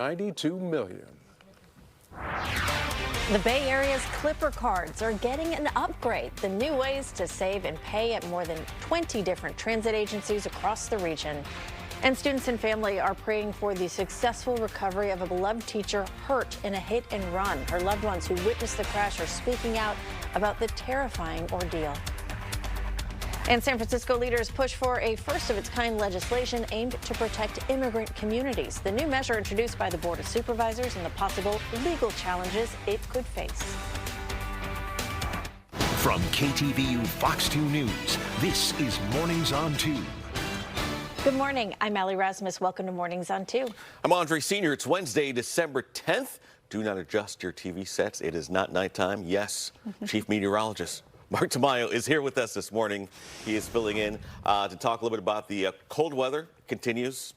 92 million. The Bay Area's Clipper cards are getting an upgrade. The new ways to save and pay at more than 20 different transit agencies across the region. And students and family are praying for the successful recovery of a beloved teacher hurt in a hit and run. Her loved ones who witnessed the crash are speaking out about the terrifying ordeal. And San Francisco leaders push for a first-of-its-kind legislation aimed to protect immigrant communities. The new measure introduced by the Board of Supervisors and the possible legal challenges it could face. From KTVU Fox 2 News, this is Mornings on 2. Good morning. I'm Allie Rasmus. Welcome to Mornings on 2. I'm Andre Sr. It's Wednesday, December 10th. Do not adjust your TV sets. It is not nighttime. Yes, Chief Meteorologist Mark Tamayo is here with us this morning. He is filling in to talk a little bit about the cold weather. Continues,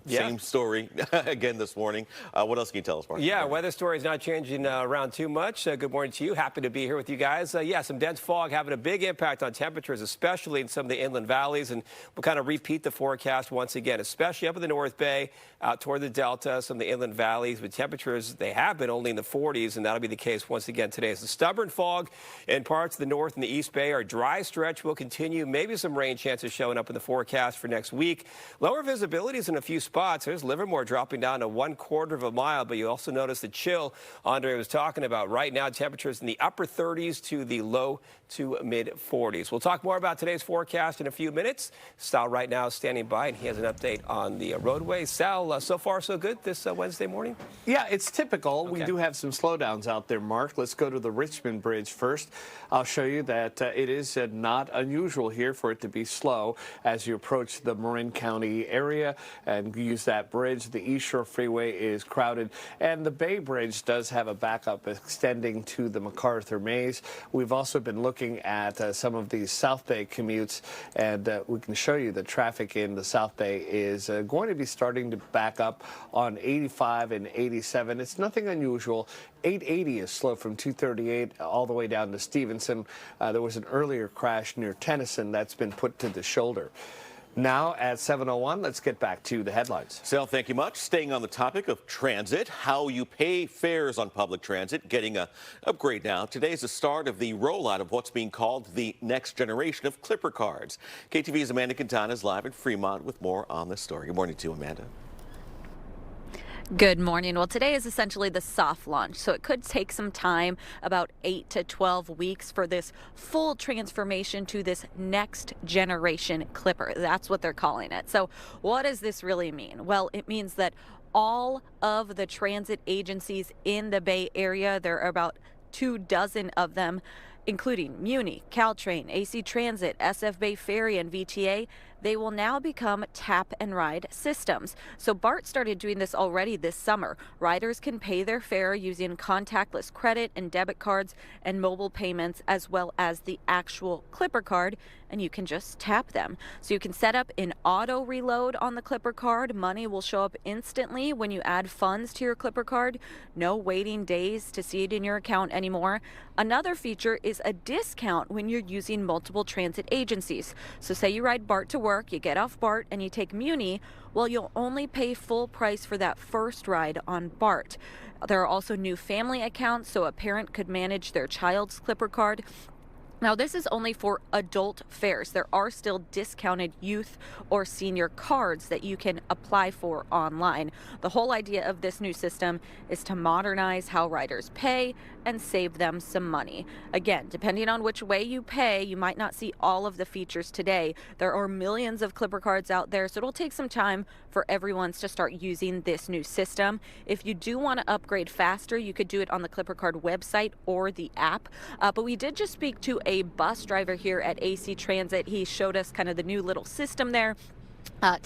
same story again this morning. What else can you tell us, Mark? Yeah, weather story is not changing around too much. Good morning to you. Happy to be here with you guys. Some dense fog having a big impact on temperatures, especially in some of the inland valleys. And we'll kind of repeat the forecast once again, especially up in the North Bay, out toward the Delta, some of the inland valleys with temperatures. They have been only in the 40s, and that'll be the case once again today. So stubborn fog in parts of the North and the East Bay. Our dry stretch will continue. Maybe some rain chances showing up in the forecast for next week. Lower visibilities in a few spots. There's Livermore dropping down to 1/4 of a mile, but you also notice the chill Andre was talking about. Right now, temperatures in the upper 30s to the low to mid 40s. We'll talk more about today's forecast in a few minutes. Sal right now is standing by, and he has an update on the roadways. Sal, so far so good this Wednesday morning? Yeah, it's typical. Okay. We do have some slowdowns out there, Mark. Let's go to the Richmond Bridge first. I'll show you that it is not unusual here for it to be slow as you approach the Marin County area and use that bridge. The East Shore Freeway is crowded, and the Bay Bridge does have a backup extending to the MacArthur Maze. We've also been looking at some of these South Bay commutes, and we can show you the traffic in the South Bay is going to be starting to back up on 85 and 87. It's nothing unusual. 880 is slow from 238 all the way down to Stevenson. There was an earlier crash near Tennyson that's been put to the shoulder. Now at 7:01, let's get back to the headlines. Sal, thank you much. Staying on the topic of transit, how you pay fares on public transit, getting an upgrade now. Today's the start of the rollout of what's being called the next generation of Clipper cards. KTVU's Amanda Quintana is live in Fremont with more on this story. Good morning to you, Amanda. Good morning. Well, today is essentially the soft launch, so it could take some time, about 8 to 12 weeks, for this full transformation to this next generation Clipper. That's what they're calling it. So what does this really mean? Well, it means that all of the transit agencies in the Bay Area, there are about 24 of them, including Muni, Caltrain, AC Transit, SF Bay Ferry, and VTA, they will now become tap and ride systems. So BART started doing this already this summer. Riders can pay their fare using contactless credit and debit cards and mobile payments, as well as the actual Clipper card, and you can just tap them. So you can set up an auto reload on the Clipper card. Money will show up instantly when you add funds to your Clipper card. No waiting days to see it in your account anymore. Another feature is a discount when you're using multiple transit agencies. So say you ride BART to work, you get off BART and you take Muni, well, you'll only pay full price for that first ride on BART. There are also new family accounts, so a parent could manage their child's Clipper card. Now, this is only for adult fares. There are still discounted youth or senior cards that you can apply for online. The whole idea of this new system is to modernize how riders pay and save them some money. Again, depending on which way you pay, you might not see all of the features today. There are millions of Clipper cards out there, so it'll take some time for everyone to start using this new system. If you do want to upgrade faster, you could do it on the Clipper card website or the app. But we did just speak to a bus driver here at AC Transit. He showed us kind of the new little system there.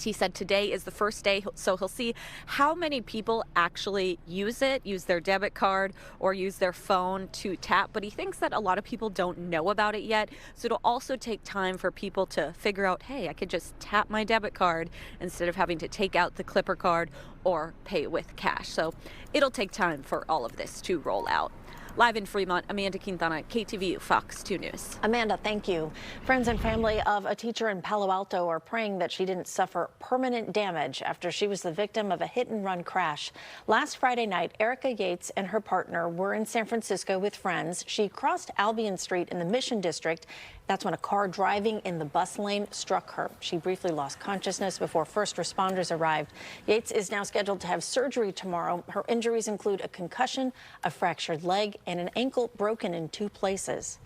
He said today is the first day, so he'll see how many people actually use their debit card or use their phone to tap. But he thinks that a lot of people don't know about it yet. So it'll also take time for people to figure out, hey, I could just tap my debit card instead of having to take out the Clipper card or pay with cash. So it'll take time for all of this to roll out. Live in Fremont, Amanda Quintana, KTVU, Fox 2 News. Amanda, thank you. Friends and family of a teacher in Palo Alto are praying that she didn't suffer permanent damage after she was the victim of a hit-and-run crash. Last Friday night, Erica Yates and her partner were in San Francisco with friends. She crossed Albion Street in the Mission District. That's when a car driving in the bus lane struck her. She briefly lost consciousness before first responders arrived. Yates is now scheduled to have surgery tomorrow. Her injuries include a concussion, a fractured leg, and an ankle broken in 2 places.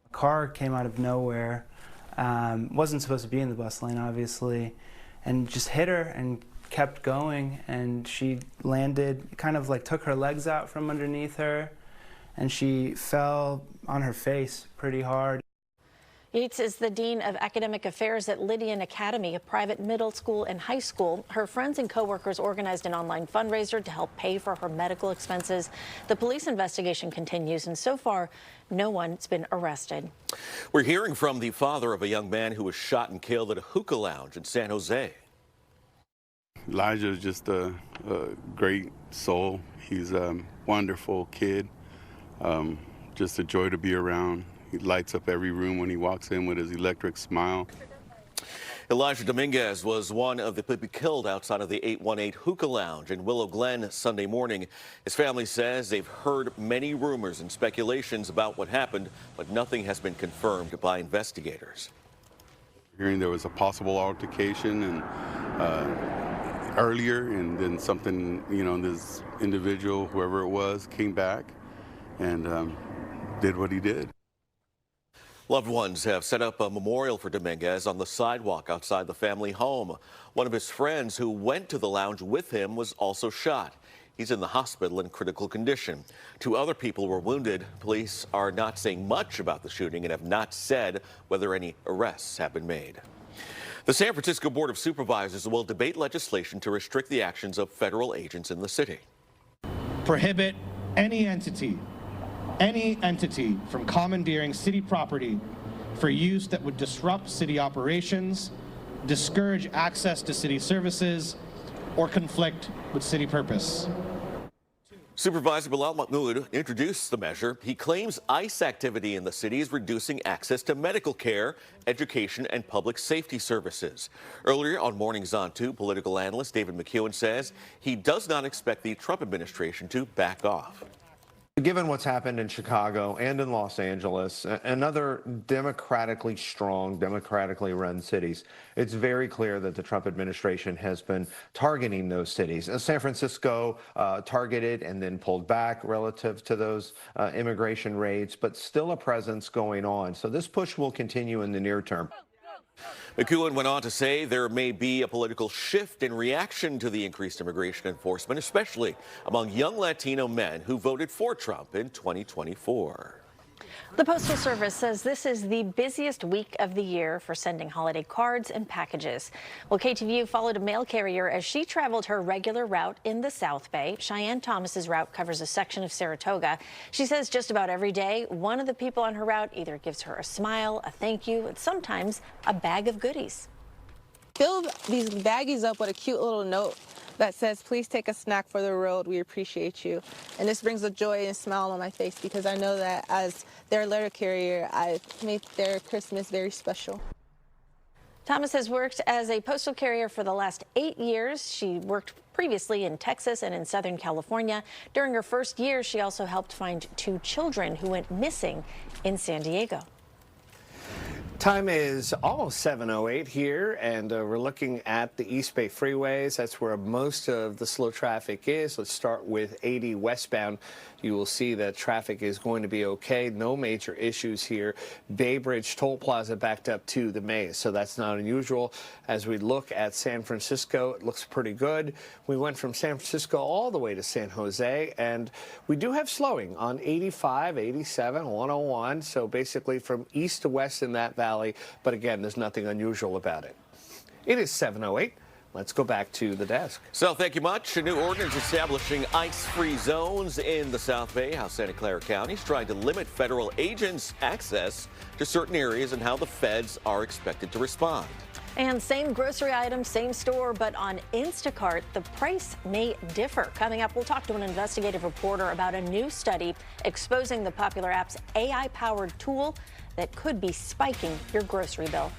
A car came out of nowhere, wasn't supposed to be in the bus lane, obviously, and just hit her and kept going, and she landed, kind of like took her legs out from underneath her, and she fell on her face pretty hard. Yates is the Dean of Academic Affairs at Lydian Academy, a private middle school and high school. Her friends and coworkers organized an online fundraiser to help pay for her medical expenses. The police investigation continues, and so far, no one's been arrested. We're hearing from the father of a young man who was shot and killed at a hookah lounge in San Jose. Elijah is just a great soul. He's a wonderful kid, just a joy to be around. He lights up every room when he walks in with his electric smile. Elijah Dominguez was one of the people killed outside of the 818 Hookah Lounge in Willow Glen Sunday morning. His family says they've heard many rumors and speculations about what happened, but nothing has been confirmed by investigators. Hearing there was a possible altercation and earlier, and then something, this individual, whoever it was, came back and did what he did. Loved ones have set up a memorial for Dominguez on the sidewalk outside the family home. One of his friends who went to the lounge with him was also shot. He's in the hospital in critical condition. 2 other people were wounded. Police are not saying much about the shooting and have not said whether any arrests have been made. The San Francisco Board of Supervisors will debate legislation to restrict the actions of federal agents in the city. Prohibit any entity from commandeering city property for use that would disrupt city operations, discourage access to city services, or conflict with city purpose. Supervisor Bilal Mahmoud introduced the measure. He claims ICE activity in the city is reducing access to medical care, education, and public safety services. Earlier on Mornings On 2, political analyst David McEwen says he does not expect the Trump administration to back off. Given what's happened in Chicago and in Los Angeles and other democratically strong, democratically run cities, it's very clear that the Trump administration has been targeting those cities. San Francisco targeted and then pulled back relative to those immigration raids, but still a presence going on. So this push will continue in the near term. McEwen went on to say there may be a political shift in reaction to the increased immigration enforcement, especially among young Latino men who voted for Trump in 2024. The Postal Service says this is the busiest week of the year for sending holiday cards and packages. Well, KTVU followed a mail carrier as she traveled her regular route in the South Bay. Cheyenne Thomas's route covers a section of Saratoga. She says just about every day, one of the people on her route either gives her a smile, a thank you, and sometimes a bag of goodies. Fill these baggies up with a cute little note that says, "Please take a snack for the road. We appreciate you." And this brings a joy and smile on my face because I know that as their letter carrier, I make their Christmas very special. Thomas has worked as a postal carrier for the last 8 years. She worked previously in Texas and in Southern California. During her first year, she also helped find 2 children who went missing in San Diego. Time is almost 7:08 here, and we're looking at the East Bay freeways. That's where most of the slow traffic is. Let's start with 80 westbound. You will see that traffic is going to be okay. No major issues here. Bay Bridge Toll Plaza backed up to the maze, so that's not unusual. As we look at San Francisco, it looks pretty good. We went from San Francisco all the way to San Jose, and we do have slowing on 85, 87, 101, so basically from east to west in that valley, but again, there's nothing unusual about it. It is 7:08. Let's go back to the desk. So thank you much. A new ordinance establishing ice-free zones in the South Bay, how Santa Clara County is trying to limit federal agents' access to certain areas and how the feds are expected to respond. And same grocery item, same store, but on Instacart, the price may differ. Coming up, we'll talk to an investigative reporter about a new study exposing the popular app's AI-powered tool that could be spiking your grocery bill.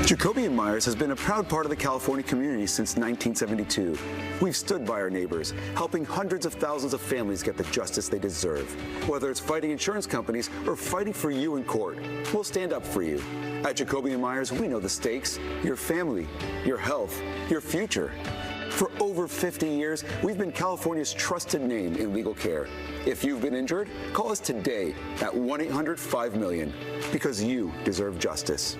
Jacoby & Myers has been a proud part of the California community since 1972. We've stood by our neighbors, helping hundreds of thousands of families get the justice they deserve. Whether it's fighting insurance companies or fighting for you in court, we'll stand up for you. At Jacoby & Myers, we know the stakes: your family, your health, your future. For over 50 years, we've been California's trusted name in legal care. If you've been injured, call us today at 1-800-5-MILLION, because you deserve justice.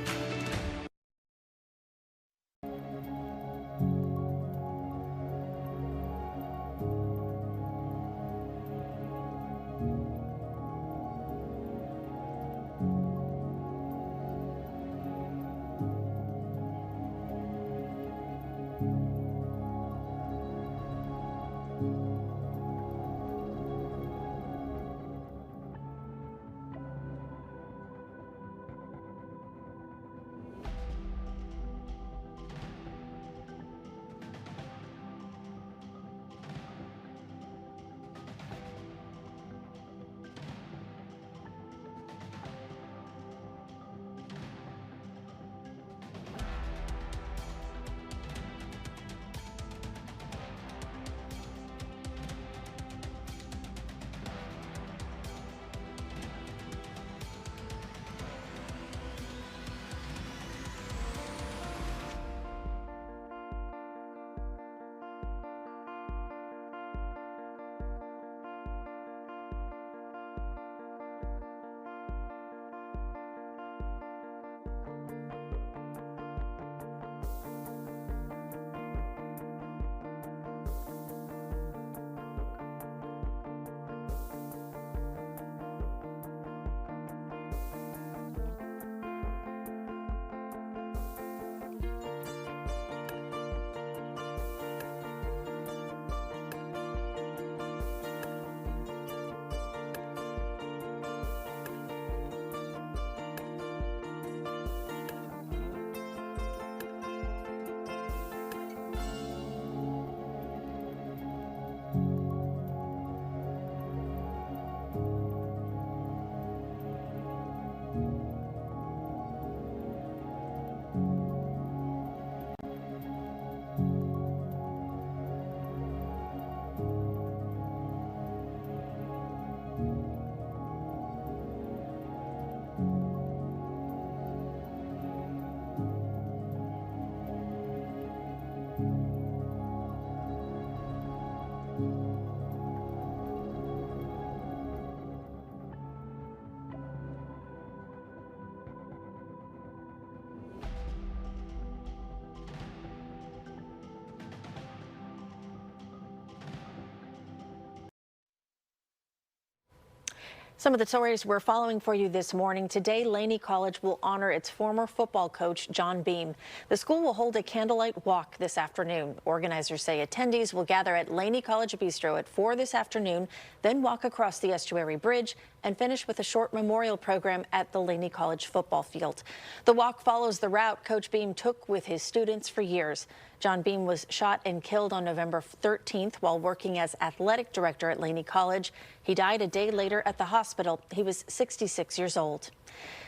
Some of the stories we're following for you this morning. Today, Laney College will honor its former football coach, John Beam. The school will hold a candlelight walk this afternoon. Organizers say attendees will gather at Laney College Bistro at 4 this afternoon, then walk across the Estuary Bridge and finish with a short memorial program at the Laney College football field. The walk follows the route Coach Beam took with his students for years. John Beam was shot and killed on November 13th while working as athletic director at Laney College. He died a day later at the hospital. He was 66 years old.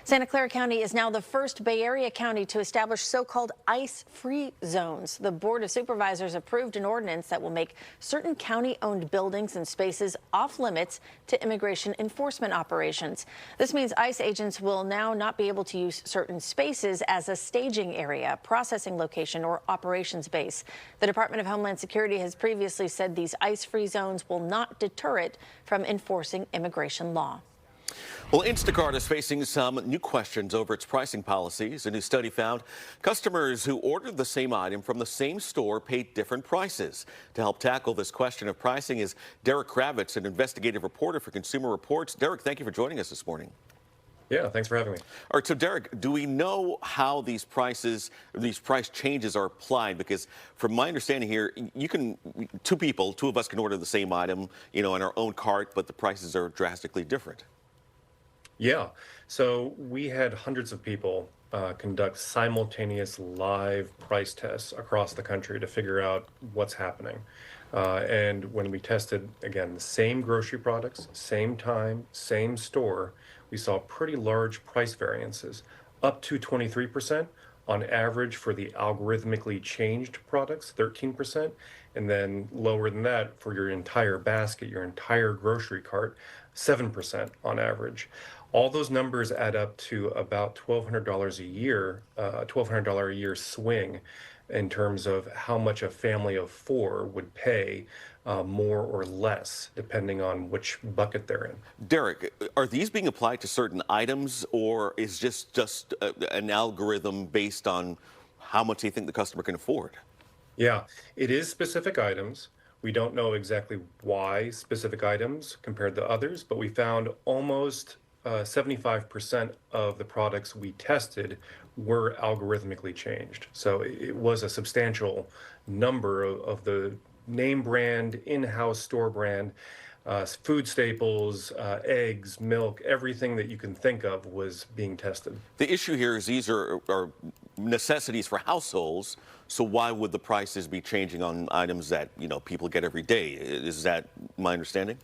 Santa Clara County is now the first Bay Area county to establish so-called ICE-free zones. The Board of Supervisors approved an ordinance that will make certain county-owned buildings and spaces off-limits to immigration enforcement operations. This means ICE agents will now not be able to use certain spaces as a staging area, processing location, or operations base. The Department of Homeland Security has previously said these ICE-free zones will not deter it from enforcing immigration law. Well, Instacart is facing some new questions over its pricing policies. A new study found customers who ordered the same item from the same store paid different prices. To help tackle this question of pricing is Derek Kravitz, an investigative reporter for Consumer Reports. Derek, thank you for joining us this morning. Yeah, thanks for having me. All right, so Derek, do we know how these price changes are applied? Because from my understanding here, two of us can order the same item, in our own cart, but the prices are drastically different. Yeah, so we had hundreds of people conduct simultaneous live price tests across the country to figure out what's happening. And when we tested, again, the same grocery products, same time, same store, we saw pretty large price variances, up to 23%. On average for the algorithmically changed products, 13%, and then lower than that for your entire basket, your entire grocery cart, 7% on average. All those numbers add up to about $1,200 a year, $1,200 a year swing in terms of how much a family of four would pay, more or less, depending on which bucket they're in. Derek, are these being applied to certain items, or is just an algorithm based on how much they think the customer can afford? Yeah, it is specific items. We don't know exactly why specific items compared to others, but we found almost 75% of the products we tested were algorithmically changed. So it was a substantial number of the name brand, in-house store brand, food staples, eggs, milk, everything that you can think of was being tested. The issue here is these are necessities for households, so why would the prices be changing on items that, you know, people get every day? Is that my understanding?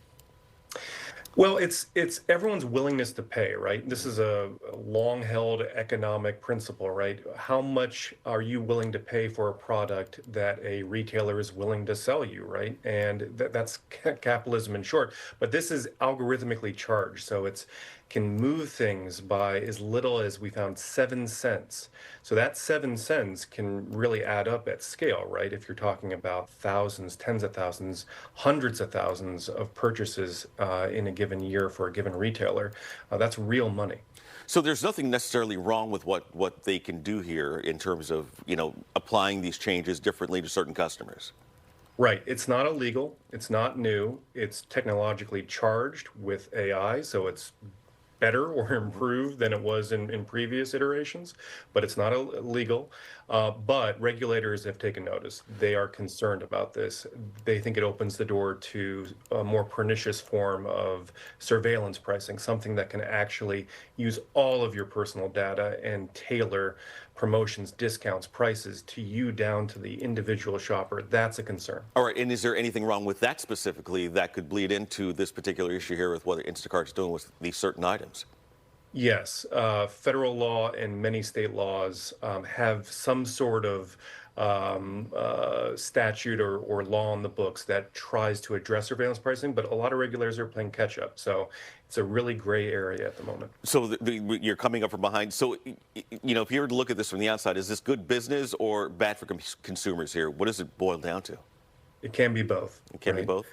Well, it's everyone's willingness to pay, right? This is a long-held economic principle, right? How much are you willing to pay for a product that a retailer is willing to sell you, right? And that's capitalism in short. But this is algorithmically charged, so it's can move things by as little as we found 7 cents. So that 7 cents can really add up at scale, right? If you're talking about thousands, tens of thousands, hundreds of thousands of purchases in a given year for a given retailer, that's real money. So there's nothing necessarily wrong with what they can do here in terms of, you know, applying these changes differently to certain customers. Right. It's not illegal. It's not new. It's technologically charged with AI, so it's better or improved than it was in previous iterations, but it's not illegal. But regulators have taken notice. They are concerned about this. They think it opens the door to a more pernicious form of surveillance pricing, something that can actually use all of your personal data and tailor promotions, discounts, prices to you down to the individual shopper. That's a concern. All right, and is there anything wrong with that specifically that could bleed into this particular issue here with what Instacart's doing with these certain items? Yes, federal law and many state laws have some sort of statute or law on the books that tries to address surveillance pricing, but a lot of regulators are playing catch up. So it's a really gray area at the moment. So you're coming up from behind. So, you know, if you were to look at this from the outside, is this good business or bad for consumers here? What does it boil down to? It can be both. It can be both?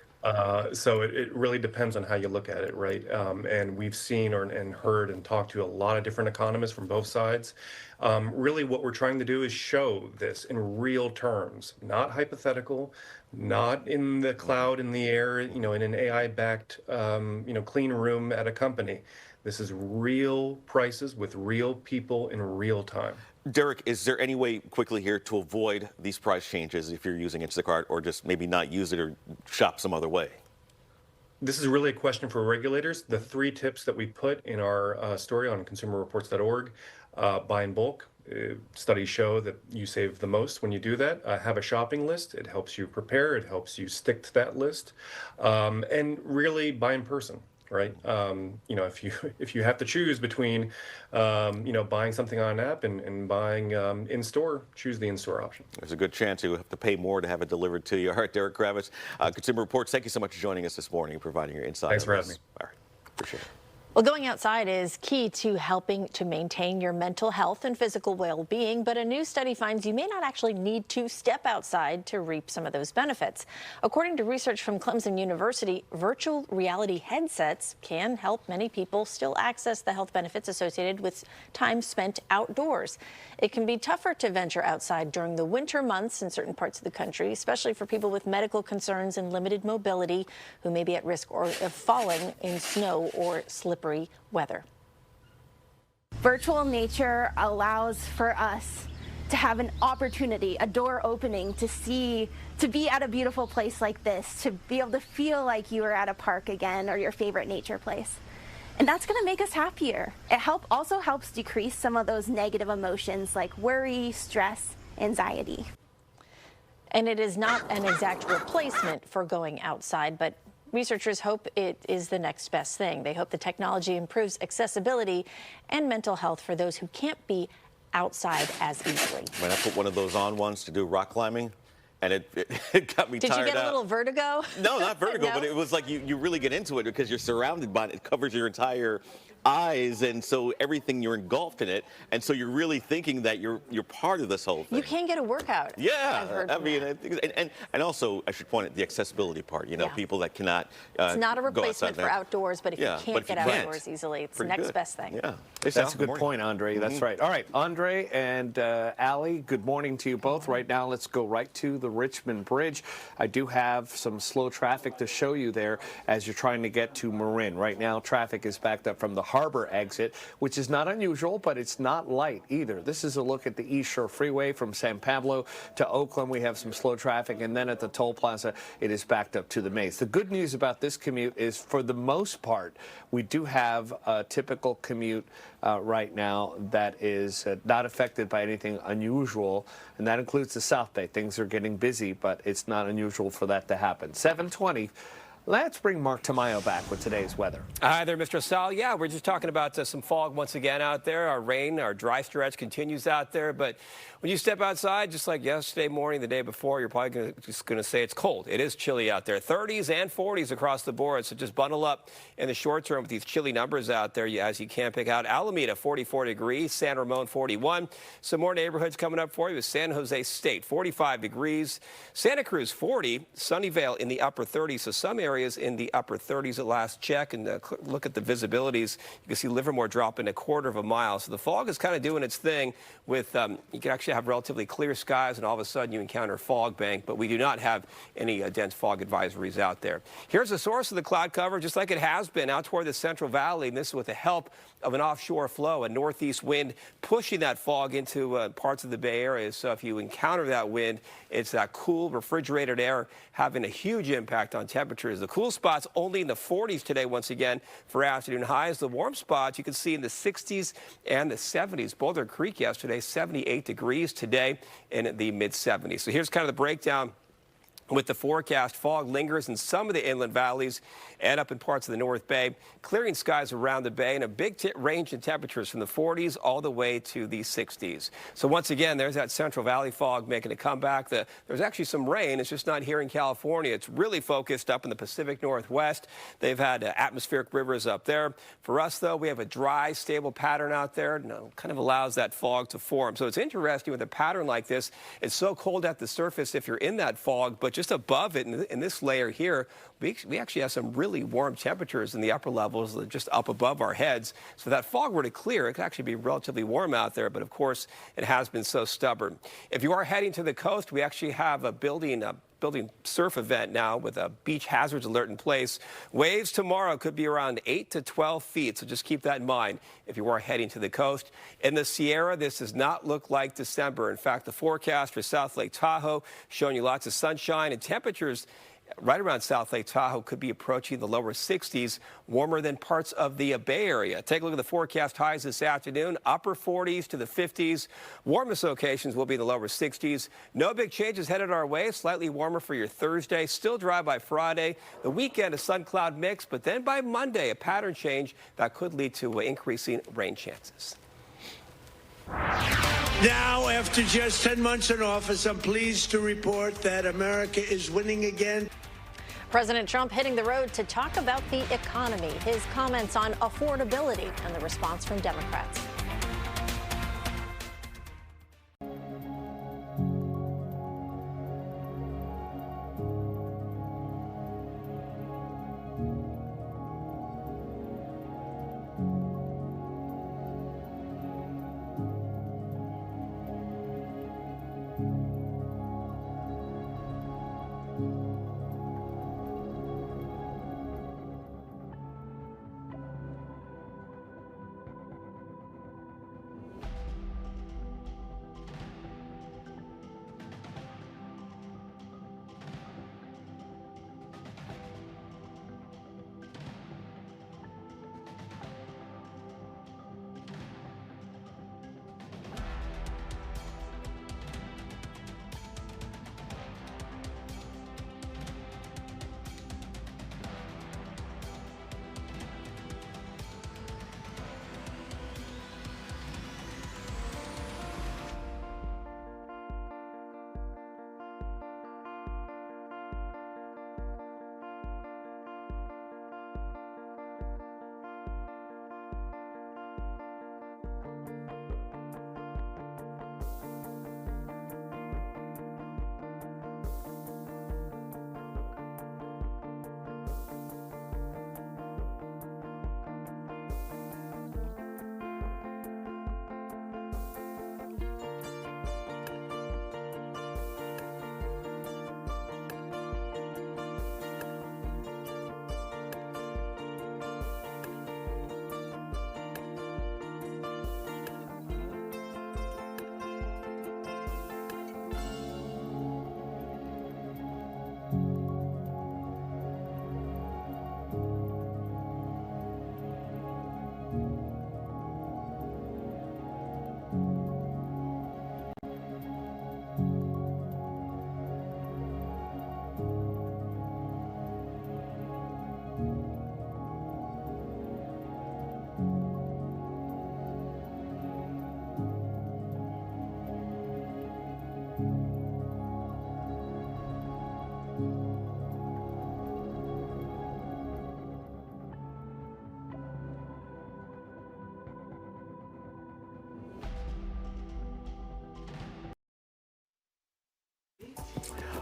So it really depends on how you look at it, right? And we've seen and heard and talked to a lot of different economists from both sides. Really what we're trying to do is show this in real terms, not hypothetical, not in the cloud, in the air, you know, in an AI-backed, you know, clean room at a company. This is real prices with real people in real time. Derek, is there any way quickly here to avoid these price changes if you're using Instacart, or just maybe not use it or shop some other way? This is really a question for regulators. The 3 tips that we put in our story on consumerreports.org, buy in bulk. Studies show that you save the most when you do that. Have a shopping list. It helps you prepare. It helps you stick to that list. And really buy in person. Right. You know, if you have to choose between, you know, buying something on an app and buying in store, choose the in-store option. There's a good chance you have to pay more to have it delivered to you. All right, Derek Kravitz, Consumer Reports, thank you so much for joining us this morning and providing your insight. Thanks for having me. All right, appreciate it. Well, going outside is key to helping to maintain your mental health and physical well-being, but a new study finds you may not actually need to step outside to reap some of those benefits. According to research from Clemson University, virtual reality headsets can help many people still access the health benefits associated with time spent outdoors. It can be tougher to venture outside during the winter months in certain parts of the country, especially for people with medical concerns and limited mobility who may be at risk of falling in snow or slippery weather. Virtual nature allows for us to have an opportunity, a door opening to be at a beautiful place like this, to be able to feel like you are at a park again or your favorite nature place. And that's going to make us happier. It also helps decrease some of those negative emotions like worry, stress, anxiety. And it is not an exact replacement for going outside, but researchers hope it is the next best thing. They hope the technology improves accessibility and mental health for those who can't be outside as easily. When I put one of those on once to do rock climbing, and it got me tired out. Did you get a little vertigo? No, not vertigo, No? but it was like you really get into it because you're surrounded by it. It covers your entire eyes, and so everything, you're engulfed in it, and so you're really thinking that you're part of this whole thing. You can get a workout. Yeah, I mean, and also I should point out the accessibility part. You know, Yeah. people that cannot. It's not a go replacement outside for now. outdoors, but if Yeah, you can't but if get you can't, outdoors easily, it's the pretty next good. best thing. Yeah, That's a good point, Andre. That's right. All right, Andre and Allie, good morning to you both. Right now, let's go right to the Richmond Bridge. I do have some slow traffic to show you there as you're trying to get to Marin. Right now, traffic is backed up from the Harbor exit, which is not unusual, but it's not light either. This is a look at the East Shore Freeway from San Pablo to Oakland. We have some slow traffic, and then at the toll plaza, it is backed up to the Maze. The good news about this commute is, for the most part, we do have a typical commute right now that is not affected by anything unusual, and that includes the South Bay. Things are getting busy, but it's not unusual for that to happen. 7:20. Let's bring Mark Tamayo back with today's weather. Hi there, Mr. Sal. Yeah, we're just talking about some fog once again out there. Our rain, our dry stretch continues out there. But when you step outside, just like yesterday morning, the day before, you're probably just going to say it's cold. It is chilly out there. 30s and 40s across the board. So just bundle up in the short term with these chilly numbers out there as you can pick out. Alameda, 44 degrees. San Ramon, 41. Some more neighborhoods coming up for you with San Jose State, 45 degrees. Santa Cruz, 40. Sunnyvale in the upper 30s. So some areas in the upper 30s at last check. And look at the visibilities. You can see Livermore dropping 1/4 mile. So the fog is kind of doing its thing with, you can actually have relatively clear skies, and all of a sudden you encounter fog bank, but we do not have any dense fog advisories out there. Here's the source of the cloud cover, just like it has been out toward the Central Valley, and this is with the help of an offshore flow, a northeast wind pushing that fog into parts of the Bay Area. So if you encounter that wind, it's that cool refrigerated air having a huge impact on temperatures. The cool spots only in the 40s today once again for afternoon highs. The warm spots you can see in the 60s and the 70s. Boulder Creek yesterday, 78 degrees today in the mid-70s. So here's kind of the breakdown with the forecast. Fog lingers in some of the inland valleys and up in parts of the North Bay. Clearing skies around the bay and a big range in temperatures from the 40s all the way to the 60s. So once again, there's that Central Valley fog making a comeback. There's actually some rain. It's just not here in California. It's really focused up in the Pacific Northwest. They've had atmospheric rivers up there. For us, though, we have a dry, stable pattern out there. Kind of allows that fog to form. So it's interesting with a pattern like this. It's so cold at the surface if you're in that fog, but just above it in this layer here, we actually have some really warm temperatures in the upper levels, just up above our heads. So if that fog were to clear, it could actually be relatively warm out there. But of course, it has been so stubborn. If you are heading to the coast, we actually have a building surf event now with a beach hazards alert in place. Waves tomorrow could be around 8 to 12 feet, so just keep that in mind if you are heading to the coast. In the Sierra, this does not look like December. In fact, the forecast for South Lake Tahoe showing you lots of sunshine and temperatures right around South Lake Tahoe could be approaching the lower 60s, warmer than parts of the Bay Area. Take a look at the forecast highs this afternoon, upper 40s to the 50s. Warmest locations will be in the lower 60s. No big changes headed our way. Slightly warmer for your Thursday. Still dry by Friday. The weekend, a sun-cloud mix, but then by Monday, a pattern change that could lead to increasing rain chances. Now, after just 10 months in office, I'm pleased to report that America is winning again. President Trump hitting the road to talk about the economy, his comments on affordability, and the response from Democrats.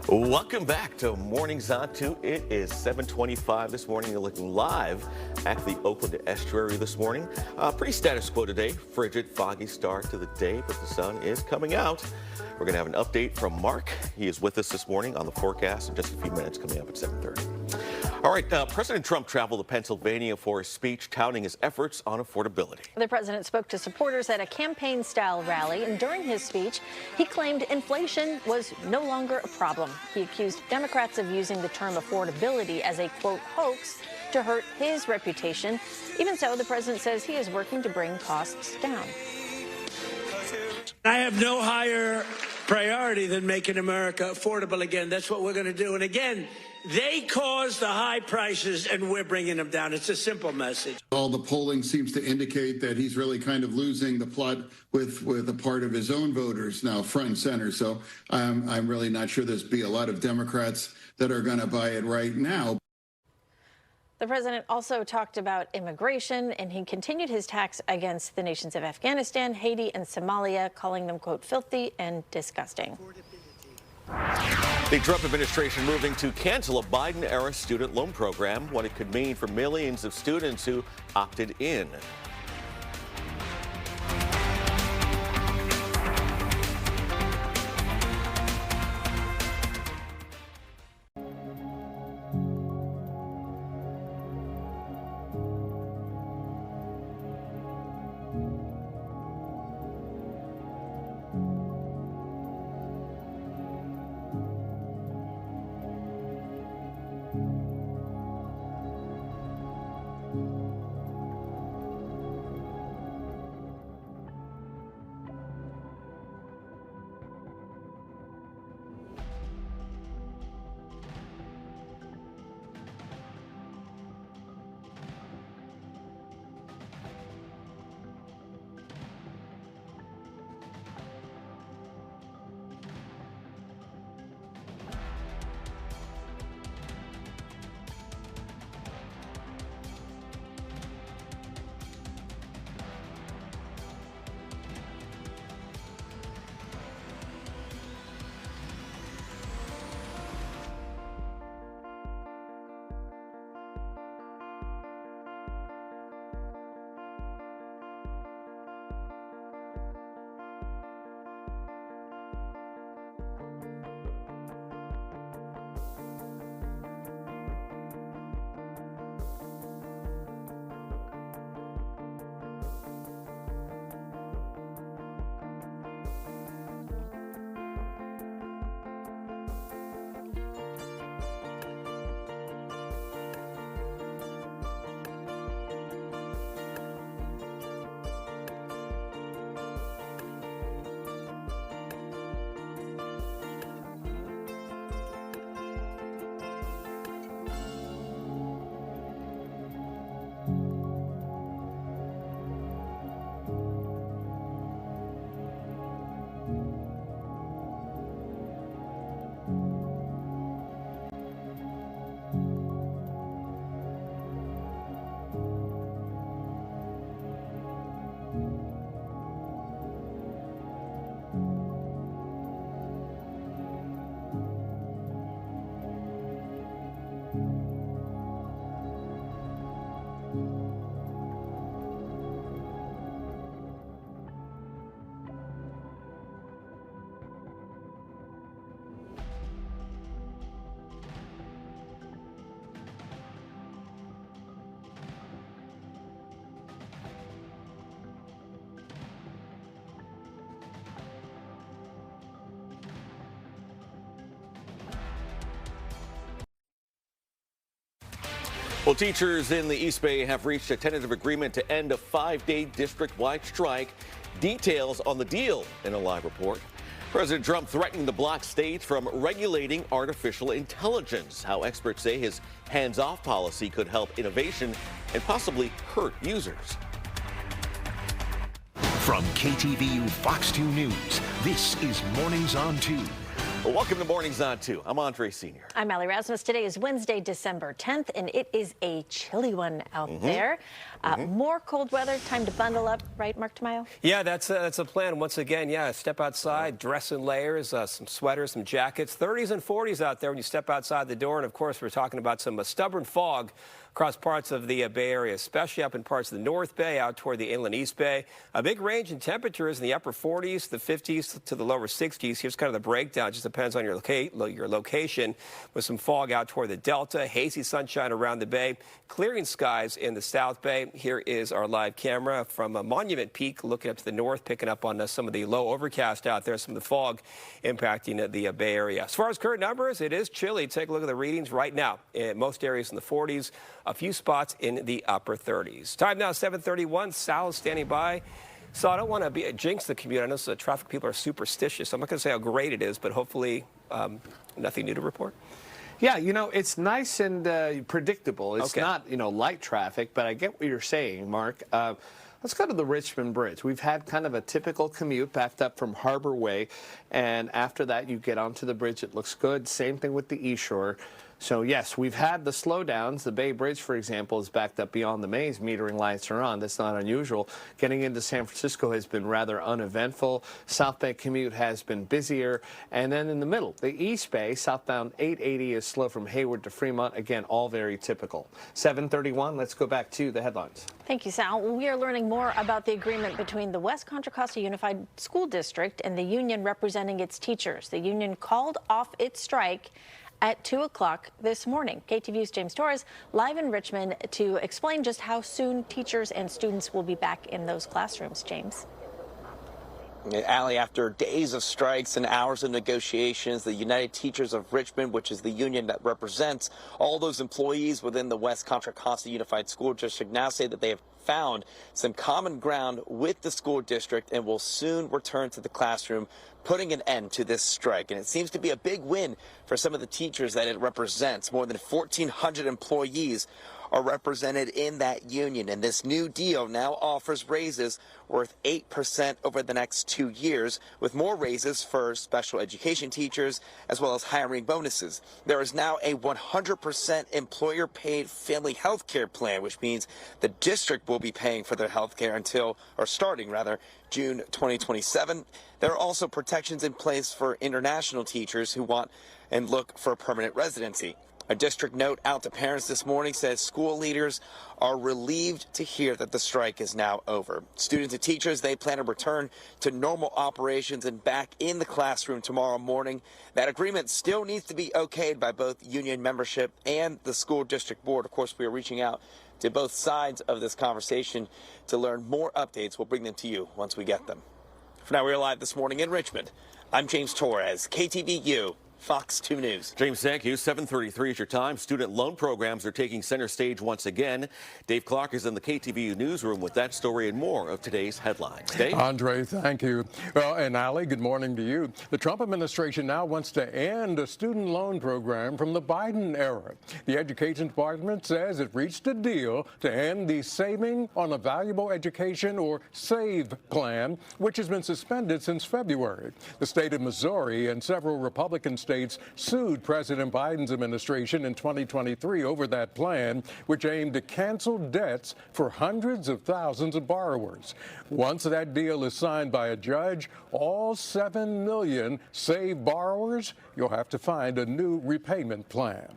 Welcome back to Mornings on 2. It is 7:25 this morning. You're looking live at the Oakland estuary this morning. Pretty status quo today. Frigid, foggy start to the day, but the sun is coming out. We're going to have an update from Mark. He is with us this morning on the forecast in just a few minutes, coming up at 7:30. All right, President Trump traveled to Pennsylvania for a speech touting his efforts on affordability. The president spoke to supporters at a campaign-style rally, and during his speech, he claimed inflation was no longer a problem. He accused Democrats of using the term affordability as a, quote, hoax to hurt his reputation. Even so, the president says he is working to bring costs down. I have no higher priority than making America affordable again. That's what we're going to do. And again, they caused the high prices, and we're bringing them down. It's a simple message. All the polling seems to indicate that he's really kind of losing the plot with a part of his own voters now front and center. So I'm really not sure there's be a lot of Democrats that are going to buy it right now. The president also talked about immigration, and he continued his attacks against the nations of Afghanistan, Haiti, and Somalia, calling them, quote, filthy and disgusting. The Trump administration moving to cancel a Biden-era student loan program, what it could mean for millions of students who opted in. Well, teachers in the East Bay have reached a tentative agreement to end a 5-day district-wide strike. Details on the deal in a live report. President Trump threatening to block states from regulating artificial intelligence. How experts say his hands-off policy could help innovation and possibly hurt users. From KTVU Fox 2 News, this is Mornings on 2. Well, welcome to Mornings On 2. I'm Andre Sr. I'm Allie Rasmus. Today is Wednesday, December 10th, and it is a chilly one out there. More cold weather, time to bundle up, right, Mark Tamayo? Yeah, that's a plan. Once again, yeah, step outside, dress in layers, some sweaters, some jackets, 30s and 40s out there when you step outside the door. And, of course, we're talking about some stubborn fog across parts of the Bay Area, especially up in parts of the North Bay, out toward the Inland East Bay. A big range in temperatures in the upper 40s, the 50s to the lower 60s. Here's kind of the breakdown. Just depends on your location, with some fog out toward the Delta, hazy sunshine around the Bay, clearing skies in the South Bay. Here is our live camera from Monument Peak, looking up to the north, picking up on some of the low overcast out there, some of the fog impacting the Bay Area. As far as current numbers, it is chilly. Take a look at the readings right now. In most areas in the 40s, a few spots in the upper 30s. Time now 7:31. Sal is standing by. So I don't want to jinx the commute. I know the traffic people are superstitious. I'm not going to say how great it is, but hopefully nothing new to report. Yeah, you know, it's nice and predictable. It's Okay. not, light traffic, but I get what you're saying, Mark. Let's go to the Richmond Bridge. We've had kind of a typical commute backed up from Harbor Way, and after that you get onto the bridge. It looks good. Same thing with the East Shore. So, yes, we've had the slowdowns. The Bay Bridge, for example, is backed up beyond the maze. Metering lights are on. That's not unusual. Getting into San Francisco has been rather uneventful. South Bay commute has been busier. And then in the middle, the East Bay, southbound 880 is slow from Hayward to Fremont. Again, all very typical. 7:31, let's go back to the headlines. Thank you, Sal. We are learning more about the agreement between the West Contra Costa Unified School District and the union representing its teachers. The union called off its strike at 2 o'clock this morning. KTVU's James Torres live in Richmond to explain just how soon teachers and students will be back in those classrooms. James. Allie, after days of strikes and hours of negotiations, the United Teachers of Richmond, which is the union that represents all those employees within the West Contra Costa Unified School District, now say that they have found some common ground with the school district and will soon return to the classroom, putting an end to this strike. And it seems to be a big win for some of the teachers that it represents. More than 1,400 employees are represented in that union, and this new deal now offers raises worth 8% over the next 2 years, with more raises for special education teachers as well as hiring bonuses. There is now a 100% employer-paid family health care plan, which means the district will be paying for their health care starting June 2027. There are also protections in place for international teachers who want and look for permanent residency. A district note out to parents this morning says school leaders are relieved to hear that the strike is now over. Students and teachers, they plan to return to normal operations and back in the classroom tomorrow morning. That agreement still needs to be okayed by both union membership and the school district board. Of course, we are reaching out to both sides of this conversation to learn more updates. We'll bring them to you once we get them. For now, we're live this morning in Richmond. I'm James Torres, KTVU. Fox 2 News. James, thank you. 7:33 is your time. Student loan programs are taking center stage once again. Dave Clark is in the KTVU newsroom with that story and more of today's headlines. Dave? Andre, thank you. Well, and Allie, good morning to you. The Trump administration now wants to end a student loan program from the Biden era. The Education Department says it reached a deal to end the Saving on a Valuable Education, or SAVE plan, which has been suspended since February. The state of Missouri and several Republican states sued President Biden's administration in 2023 over that plan, which aimed to cancel debts for hundreds of thousands of borrowers. Once that deal is signed by a judge, all 7 million SAVE borrowers, you'll have to find a new repayment plan.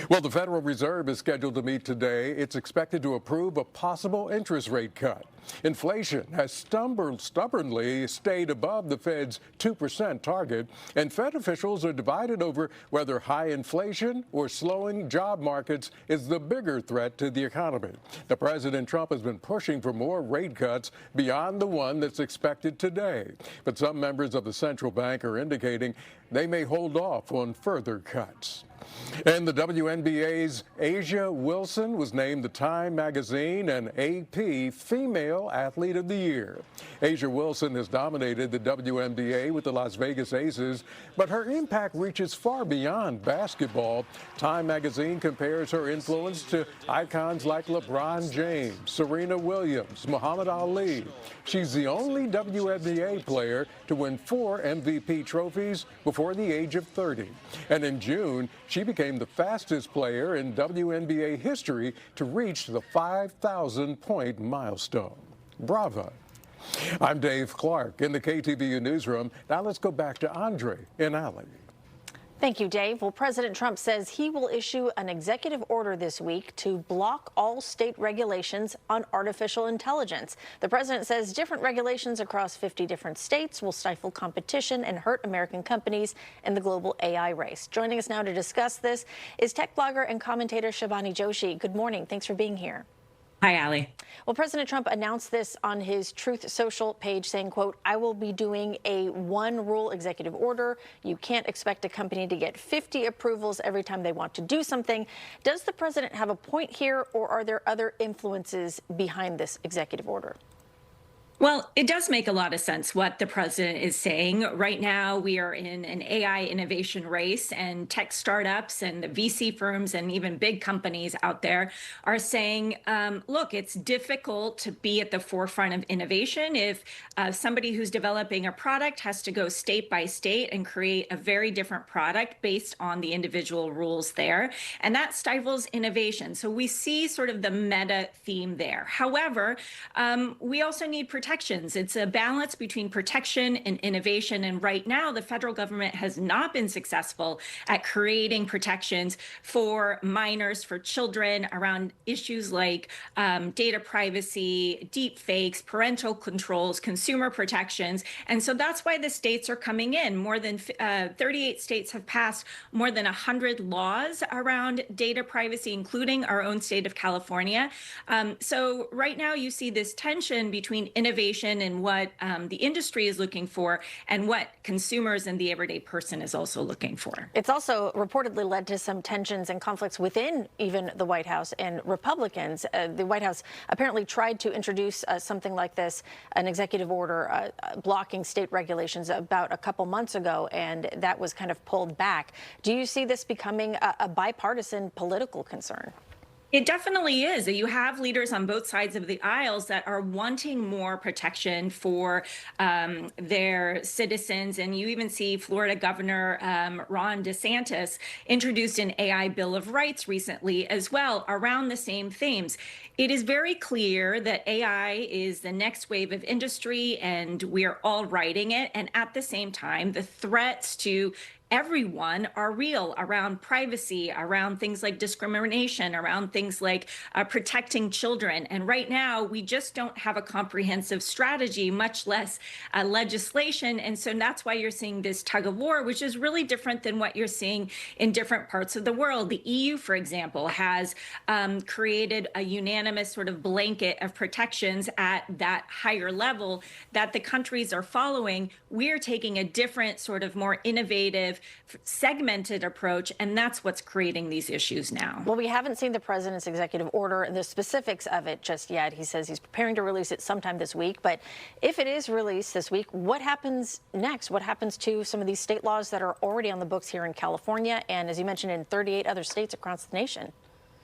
Well, the Federal Reserve is scheduled to meet today. It's expected to approve a possible interest rate cut. Inflation has stubbornly stayed above the Fed's 2% target, and Fed officials are divided over whether high inflation or slowing job markets is the bigger threat to the economy. Now, President Trump has been pushing for more rate cuts beyond the one that's expected today. But some members of the central bank are indicating they may hold off on further cuts. And the WNBA's Asia Wilson was named the Time Magazine and AP Female Male Athlete of the Year. Asia Wilson has dominated the WNBA with the Las Vegas Aces, but her impact reaches far beyond basketball. Time magazine compares her influence to icons like LeBron James, Serena Williams, Muhammad Ali. She's the only WNBA player to win 4 MVP trophies before the age of 30. And in June, she became the fastest player in WNBA history to reach the 5,000-point milestone. Bravo. I'm Dave Clark in the KTVU newsroom. Now let's go back to Andre and Allie. Thank you, Dave. Well, President Trump says he will issue an executive order this week to block all state regulations on artificial intelligence. The president says different regulations across 50 different states will stifle competition and hurt American companies in the global AI race. Joining us now to discuss this is tech blogger and commentator Shivani Joshi. Good morning. Thanks for being here. Hi, Allie. Well, President Trump announced this on his Truth Social page saying, quote, I will be doing a one rule executive order. You can't expect a company to get 50 approvals every time they want to do something. Does the president have a point here, or are there other influences behind this executive order? Well, it does make a lot of sense what the president is saying. Right now, we are in an AI innovation race, and tech startups and the VC firms and even big companies out there are saying, look, it's difficult to be at the forefront of innovation if somebody who's developing a product has to go state by state and create a very different product based on the individual rules there. And that stifles innovation. So we see sort of the meta theme there. However, we also need protections. It's a balance between protection and innovation. And right now, the federal government has not been successful at creating protections for minors, for children around issues like data privacy, deep fakes, parental controls, consumer protections. And so that's why the states are coming in. More than 38 states have passed more than 100 laws around data privacy, including our own state of California. So right now you see this tension between innovation and what the industry is looking for and what consumers and the everyday person is also looking for. It's also reportedly led to some tensions and conflicts within even the White House and Republicans. The White House apparently tried to introduce something like this, an executive order blocking state regulations about a couple months ago, and that was kind of pulled back. Do you see this becoming a bipartisan political concern? It definitely is. You have leaders on both sides of the aisles that are wanting more protection for their citizens. And you even see Florida Governor Ron DeSantis introduced an AI Bill of Rights recently as well around the same themes. It is very clear that AI is the next wave of industry, and we are all riding it. And at the same time, the threats to everyone are real around privacy, around things like discrimination, around things like protecting children. And right now, we just don't have a comprehensive strategy, much less legislation. And so that's why you're seeing this tug of war, which is really different than what you're seeing in different parts of the world. The EU, for example, has created a unanimous sort of blanket of protections at that higher level that the countries are following. We're taking a different sort of more innovative, segmented approach, and that's what's creating these issues now. Well, we haven't seen the president's executive order and the specifics of it just yet. He says he's preparing to release it sometime this week. But if it is released this week, what happens next? What happens to some of these state laws that are already on the books here in California and, as you mentioned, in 38 other states across the nation?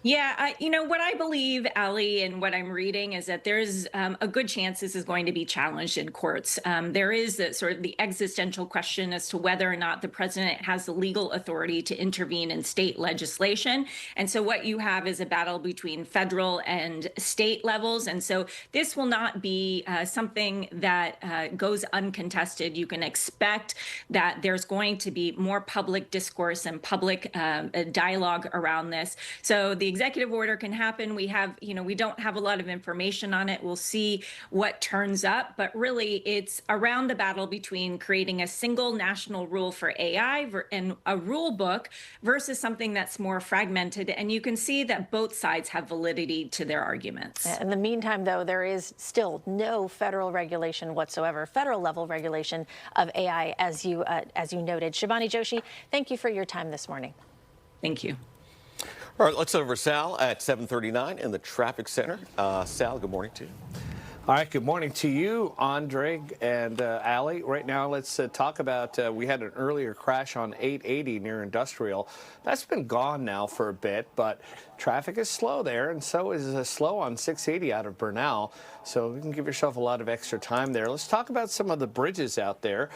Yeah, you know, what I believe, Allie, and what I'm reading is that there's a good chance this is going to be challenged in courts. There is sort of the existential question as to whether or not the president has the legal authority to intervene in state legislation. And so what you have is a battle between federal and state levels. And so this will not be something that goes uncontested. You can expect that there's going to be more public discourse and public dialogue around this. So the executive order can happen. We have, we don't have a lot of information on it. We'll see what turns up, but really it's around the battle between creating a single national rule for AI and a rule book versus something that's more fragmented. And you can see that both sides have validity to their arguments. In the meantime, though, there is still no federal regulation whatsoever, federal level regulation of AI, as you noted. Shivani Joshi, thank you for your time this morning. Thank you. All right, let's over Sal at 7:39 in the traffic center. Sal, good morning to you. All right, good morning to you, Andre and Allie. Right now, let's talk about, we had an earlier crash on 880 near Industrial. That's been gone now for a bit, but traffic is slow there, and so is slow on 680 out of Bernal. So you can give yourself a lot of extra time there. Let's talk about some of the bridges out there.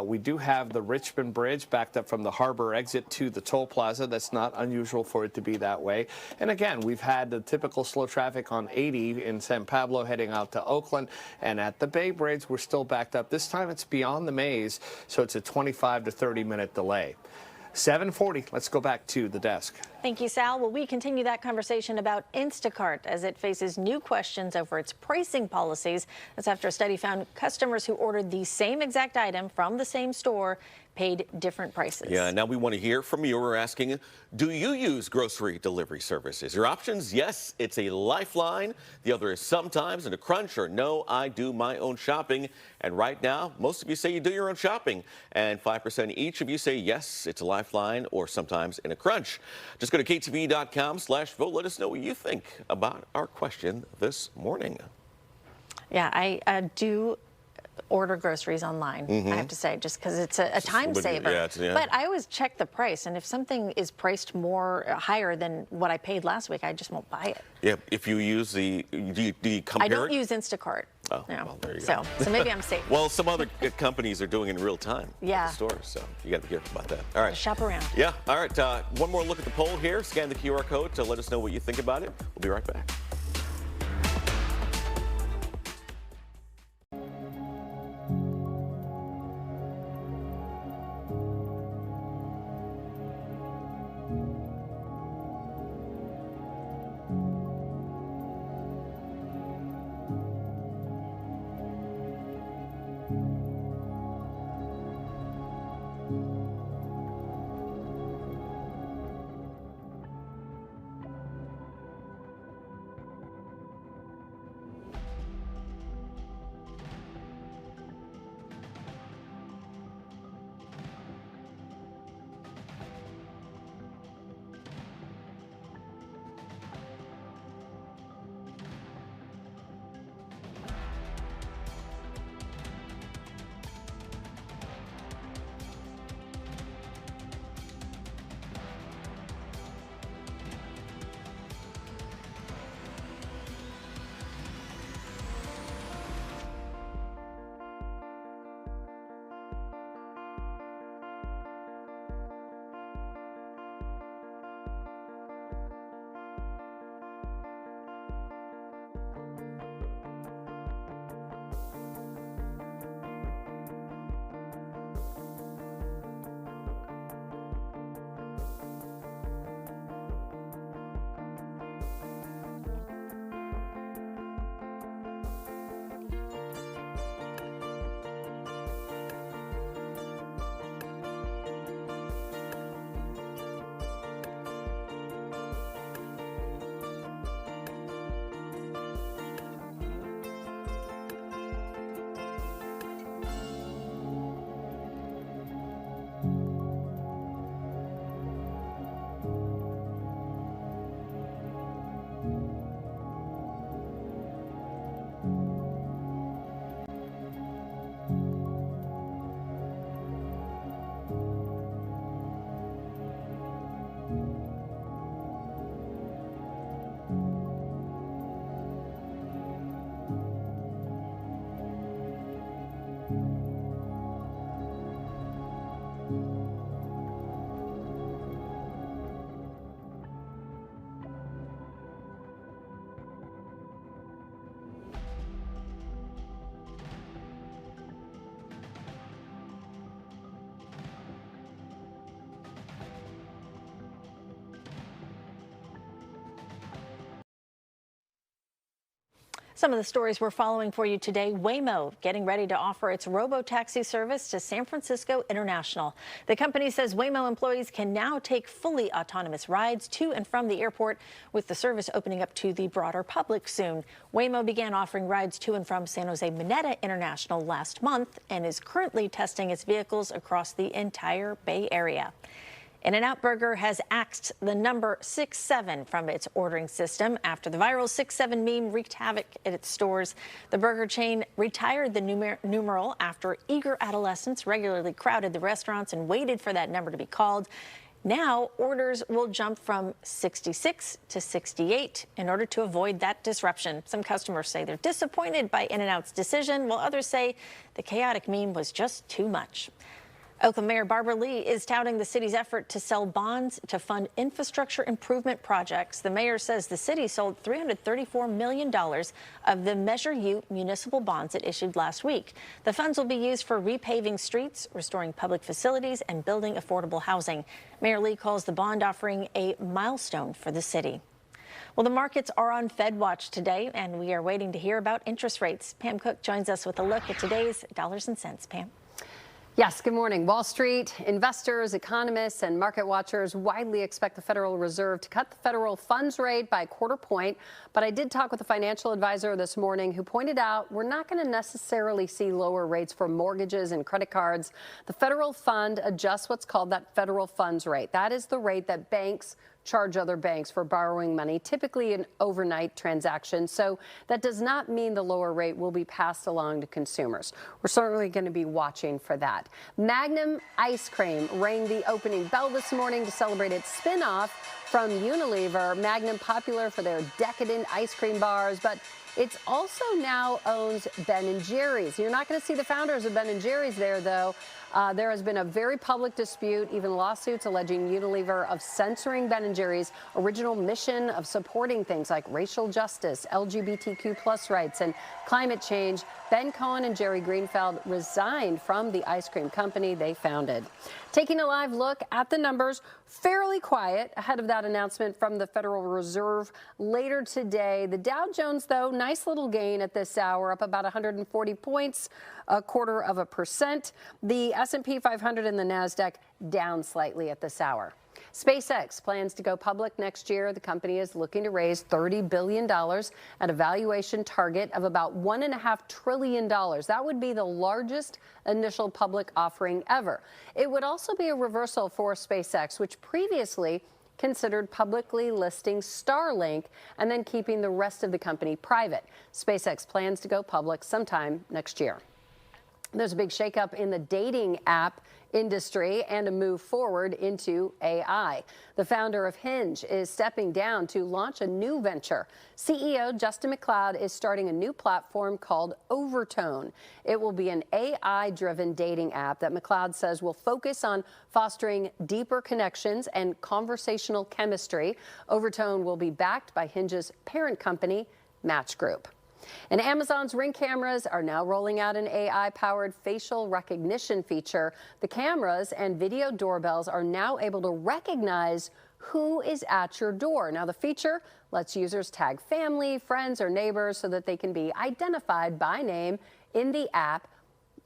We do have the Richmond Bridge backed up from the harbor exit to the toll plaza. That's not unusual for it to be that way. And again, we've had the typical slow traffic on 80 in San Pablo heading out to Oakland, and at the Bay Bridge, we're still backed up. This time it's beyond the maze, so it's a 25 to 30-minute delay. 7:40, let's go back to the desk. Thank you, Sal. Well, we continue that conversation about Instacart as it faces new questions over its pricing policies. That's after a study found customers who ordered the same exact item from the same store paid different prices. Yeah, now we want to hear from you. We're asking, do you use grocery delivery services? Your options, yes, it's a lifeline. The other is sometimes in a crunch, or no, I do my own shopping. And right now, most of you say you do your own shopping. And 5% each of you say, yes, it's a lifeline, or sometimes in a crunch. Just go to KTVU.com/vote. Let us know what you think about our question this morning. Yeah, I do order groceries online, I have to say, just because it's a time saver. Yeah. But I always check the price, and if something is priced higher than what I paid last week, I just won't buy it. Yeah, if you use do you compare I don't it? use Instacart. Oh, no. well, there you so go. So maybe I'm safe. Well, some other companies are doing it in real time at Yeah. the stores, so you got to be careful about that. All right. Shop around. Yeah, all right. One more look at the poll here. Scan the QR code to let us know what you think about it. We'll be right back. Some of the stories we're following for you today. Waymo getting ready to offer its robo-taxi service to San Francisco International. The company says Waymo employees can now take fully autonomous rides to and from the airport, with the service opening up to the broader public soon. Waymo began offering rides to and from San Jose Mineta International last month and is currently testing its vehicles across the entire Bay Area. In-N-Out Burger has axed the number 67 from its ordering system after the viral 67 meme wreaked havoc at its stores. The burger chain retired the numeral after eager adolescents regularly crowded the restaurants and waited for that number to be called. Now, orders will jump from 66 to 68 in order to avoid that disruption. Some customers say they're disappointed by In-N-Out's decision, while others say the chaotic meme was just too much. Oakland Mayor Barbara Lee is touting the city's effort to sell bonds to fund infrastructure improvement projects. The mayor says the city sold $334 million of the Measure U municipal bonds it issued last week. The funds will be used for repaving streets, restoring public facilities, and building affordable housing. Mayor Lee calls the bond offering a milestone for the city. Well, the markets are on Fed watch today, and we are waiting to hear about interest rates. Pam Cook joins us with a look at today's dollars and cents. Pam. Yes, good morning. Wall Street, investors, economists, and market watchers widely expect the Federal Reserve to cut the federal funds rate by a quarter point. But I did talk with a financial advisor this morning who pointed out we're not going to necessarily see lower rates for mortgages and credit cards. The federal fund adjusts what's called that federal funds rate. That is the rate that banks charge other banks for borrowing money, typically an overnight transaction. So that does not mean the lower rate will be passed along to consumers. We're certainly going to be watching for that. Magnum Ice Cream rang the opening bell this morning to celebrate its spinoff from Unilever. Magnum, popular for their decadent ice cream bars, but it's also now owns Ben & Jerry's. You're not going to see the founders of Ben & Jerry's there, though. There has been a very public dispute, even lawsuits alleging Unilever of censoring Ben & Jerry's original mission of supporting things like racial justice, LGBTQ+ rights, and climate change. Ben Cohen and Jerry Greenfeld resigned from the ice cream company they founded. Taking a live look at the numbers, fairly quiet ahead of that announcement from the Federal Reserve later today. The Dow Jones, though, nice little gain at this hour, up about 140 points, 0.25%. The S&P 500 and the NASDAQ down slightly at this hour. SpaceX plans to go public next year. The company is looking to raise $30 billion at a valuation target of about $1.5 trillion. That would be the largest initial public offering ever. It would also be a reversal for SpaceX, which previously considered publicly listing Starlink and then keeping the rest of the company private. SpaceX plans to go public sometime next year. There's a big shakeup in the dating app industry and a move forward into AI. The founder of Hinge is stepping down to launch a new venture. CEO Justin McLeod is starting a new platform called Overtone. It will be an AI-driven dating app that McLeod says will focus on fostering deeper connections and conversational chemistry. Overtone will be backed by Hinge's parent company, Match Group. And Amazon's Ring cameras are now rolling out an AI-powered facial recognition feature. The cameras and video doorbells are now able to recognize who is at your door. Now, the feature lets users tag family, friends, or neighbors so that they can be identified by name in the app.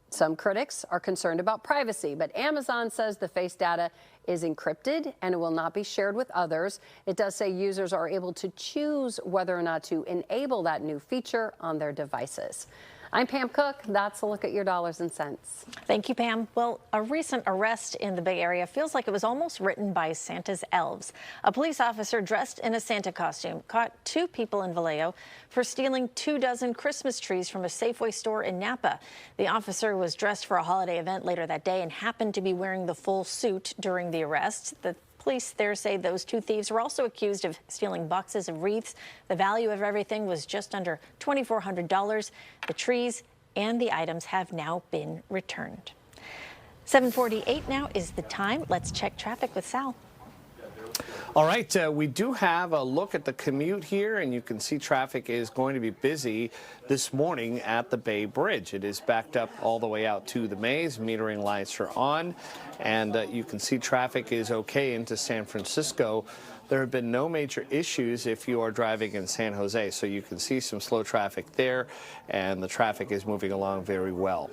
Some critics are concerned about privacy, but Amazon says the face data is encrypted and it will not be shared with others. It does say users are able to choose whether or not to enable that new feature on their devices. I'm Pam Cook. That's a look at your dollars and cents. Thank you, Pam. Well, a recent arrest in the Bay Area feels like it was almost written by Santa's elves. A police officer dressed in a Santa costume caught 2 people in Vallejo for stealing 24 Christmas trees from a Safeway store in Napa. The officer was dressed for a holiday event later that day and happened to be wearing the full suit during the arrest. The police there say those 2 thieves were also accused of stealing boxes of wreaths. The value of everything was just under $2,400. The trees and the items have now been returned. 7:48 now is the time. Let's check traffic with Sal. All right, we do have a look at the commute here, and you can see traffic is going to be busy this morning at the Bay Bridge. It is backed up all the way out to the Maze. Metering lights are on, and you can see traffic is okay into San Francisco there have been no major issues if you are driving in San Jose. So you can see some slow traffic there, and the traffic is moving along very well.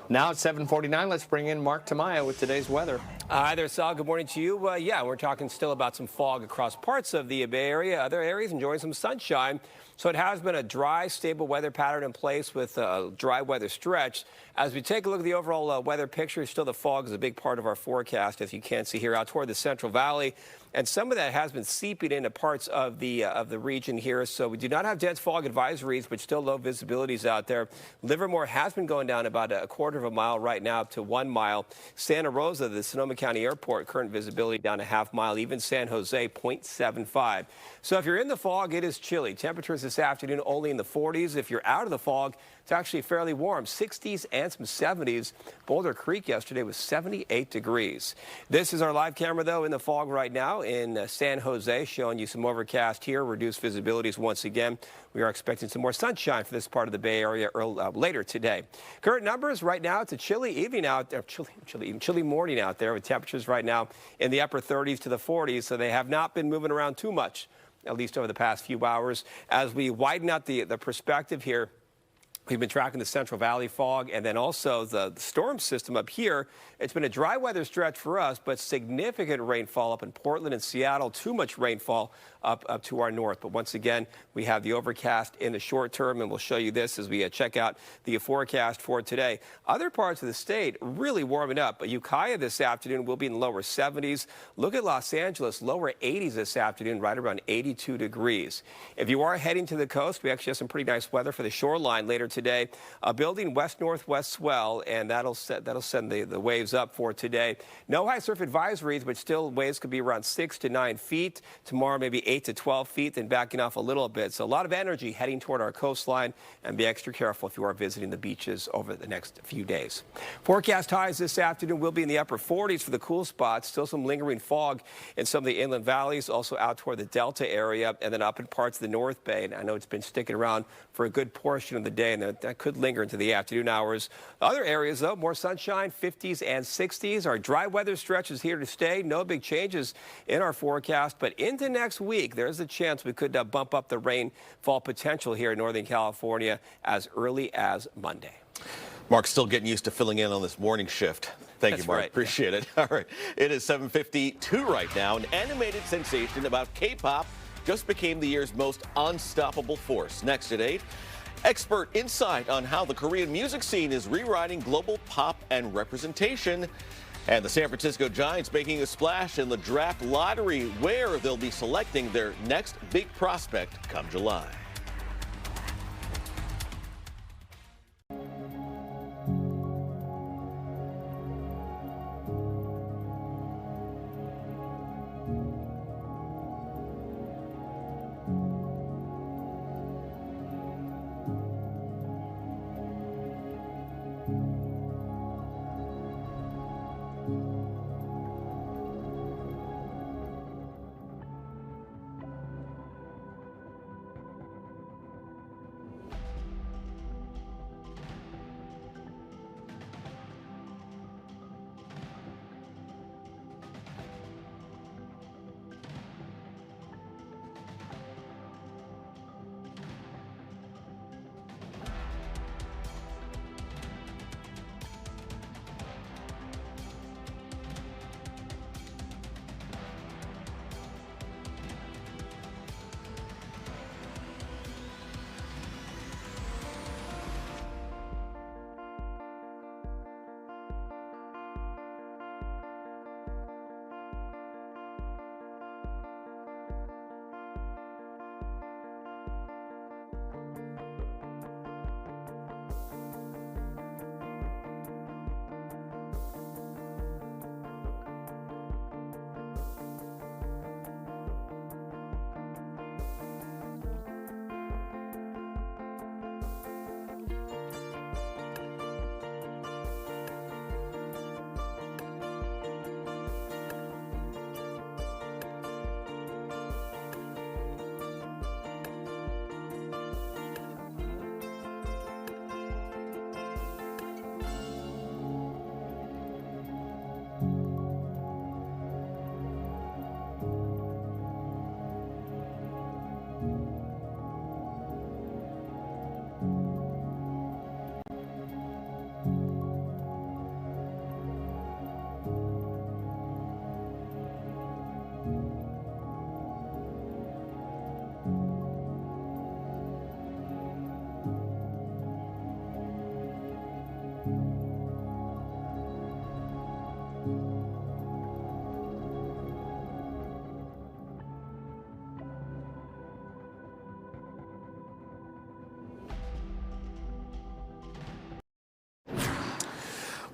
Now it's 7:49. Let's bring in Mark Tamayo with today's weather. Hi there, Sal. Good morning to you. Yeah, we're talking still about some fog across parts of the Bay Area. Other areas enjoying some sunshine. So it has been a dry, stable weather pattern in place with a dry weather stretch. As we take a look at the overall weather picture, still the fog is a big part of our forecast, as you can see here out toward the Central Valley. And some of that has been seeping into parts of the region here. So we do not have dense fog advisories, but still low visibilities out there. Livermore has been going down about a quarter of a mile right now up to 1 mile. Santa Rosa, the Sonoma County Airport, current visibility down a half mile. Even San Jose, 0.75. So if you're in the fog, it is chilly. Temperatures this afternoon only in the 40s. If you're out of the fog, it's actually fairly warm, 60s and some 70s. Boulder Creek yesterday was 78 degrees. This is our live camera, though, in the fog right now in San Jose, showing you some overcast here, reduced visibilities once again. We are expecting some more sunshine for this part of the Bay Area later today. Current numbers right now, it's a chilly evening out there, chilly morning out there with temperatures right now in the upper 30s to the 40s, so they have not been moving around too much, at least over the past few hours. As we widen out the perspective here, we've been tracking the Central Valley fog and then also the storm system up here. It's been a dry weather stretch for us, but significant rainfall up in Portland and Seattle. Too much rainfall up to our north. But once again, we have the overcast in the short term, and we'll show you this as we check out the forecast for today. Other parts of the state really warming up. Ukiah this afternoon will be in the lower 70s. Look at Los Angeles, lower 80s this afternoon, right around 82 degrees. If you are heading to the coast, we actually have some pretty nice weather for the shoreline later today. Building west-northwest swell, and that'll send the waves up for today. No high surf advisories, but still waves could be around 6 to 9 feet. Tomorrow, maybe 8 to 12 feet, then backing off a little bit. So a lot of energy heading toward our coastline, and be extra careful if you are visiting the beaches over the next few days. Forecast highs this afternoon will be in the upper 40s for the cool spots. Still some lingering fog in some of the inland valleys, also out toward the Delta area, and then up in parts of the North Bay. And I know it's been sticking around for a good portion of the day, and that could linger into the afternoon hours. Other areas, though, more sunshine, 50s and 60s. Our dry weather stretch is here to stay. No big changes in our forecast, but into next week, there's a chance we could bump up the rainfall potential here in Northern California as early as Monday. Mark's still getting used to filling in on this morning shift. Thank you, Mark. Right. Appreciate it. All right. It is 7:52 right now. An animated sensation about K-pop just became the year's most unstoppable force. Next at 8, expert insight on how the Korean music scene is rewriting global pop and representation. And the San Francisco Giants making a splash in the draft lottery, where they'll be selecting their next big prospect come July.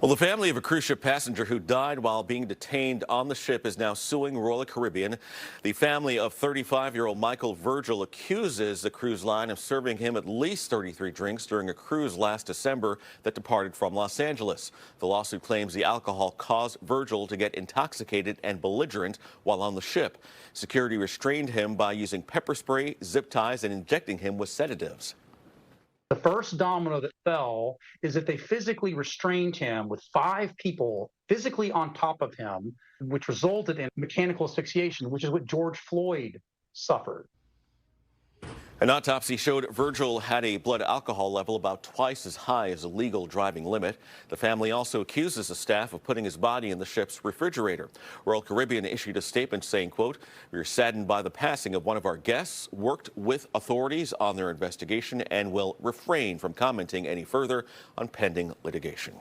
Well, the family of a cruise ship passenger who died while being detained on the ship is now suing Royal Caribbean. The family of 35-year-old Michael Virgil accuses the cruise line of serving him at least 33 drinks during a cruise last December that departed from Los Angeles. The lawsuit claims the alcohol caused Virgil to get intoxicated and belligerent while on the ship. Security restrained him by using pepper spray, zip ties, and injecting him with sedatives. The first domino that fell is that they physically restrained him with 5 people physically on top of him, which resulted in mechanical asphyxiation, which is what George Floyd suffered. An autopsy showed Virgil had a blood alcohol level about twice as high as the legal driving limit. The family also accuses the staff of putting his body in the ship's refrigerator. Royal Caribbean issued a statement saying, quote, "We are saddened by the passing of one of our guests, worked with authorities on their investigation, and will refrain from commenting any further on pending litigation."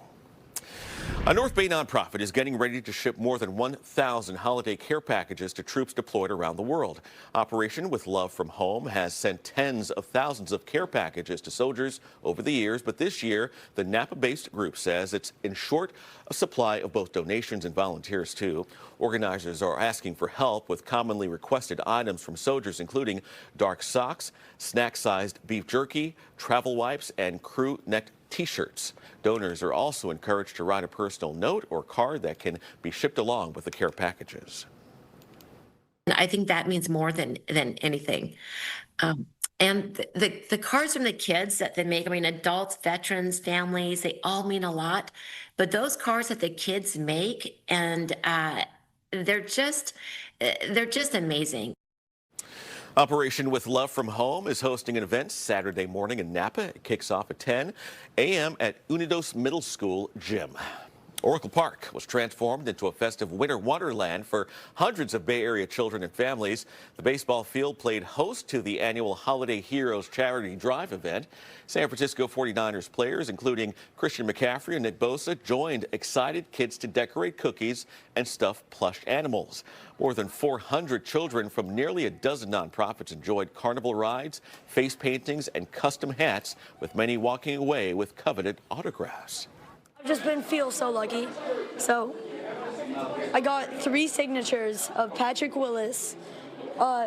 A North Bay nonprofit is getting ready to ship more than 1,000 holiday care packages to troops deployed around the world. Operation With Love from Home has sent tens of thousands of care packages to soldiers over the years, but this year, the Napa-based group says it's in short a supply of both donations and volunteers, too. Organizers are asking for help with commonly requested items from soldiers, including dark socks, snack-sized beef jerky, travel wipes, and crew neck T-shirts. Donors are also encouraged to write a personal note or card that can be shipped along with the care packages. I think that means more than anything. And the cards from the kids that they make, I mean, adults, veterans, families, they all mean a lot. But those cards that the kids make, and they're just amazing. Operation With Love from Home is hosting an event Saturday morning in Napa. It kicks off at 10 a.m. at Unidos Middle School gym. Oracle Park was transformed into a festive winter wonderland for hundreds of Bay Area children and families. The baseball field played host to the annual Holiday Heroes Charity Drive event. San Francisco 49ers players, including Christian McCaffrey and Nick Bosa, joined excited kids to decorate cookies and stuff plush animals. More than 400 children from nearly a dozen nonprofits enjoyed carnival rides, face paintings, and custom hats, with many walking away with coveted autographs. I've just feel so lucky. So I got 3 signatures of Patrick Willis,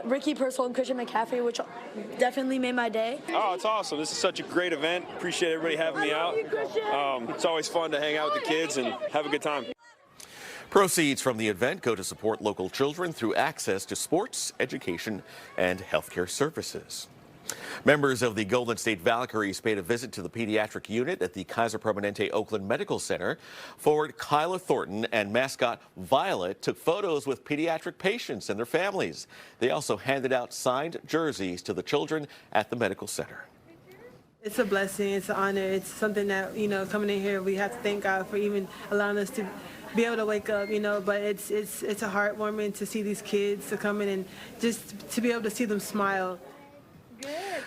Ricky Purcell, and Christian McCaffrey, which definitely made my day. Oh, it's awesome. This is such a great event. Appreciate everybody having me out. It's always fun to hang out with the kids and have a good time. Proceeds from the event go to support local children through access to sports, education, and healthcare services. Members of the Golden State Valkyries paid a visit to the pediatric unit at the Kaiser Permanente Oakland Medical Center. Forward Kyla Thornton and mascot Violet took photos with pediatric patients and their families. They also handed out signed jerseys to the children at the medical center. It's a blessing. It's an honor. It's something that, coming in here, we have to thank God for even allowing us to be able to wake up, but it's a heartwarming to see these kids to come in and just to be able to see them smile.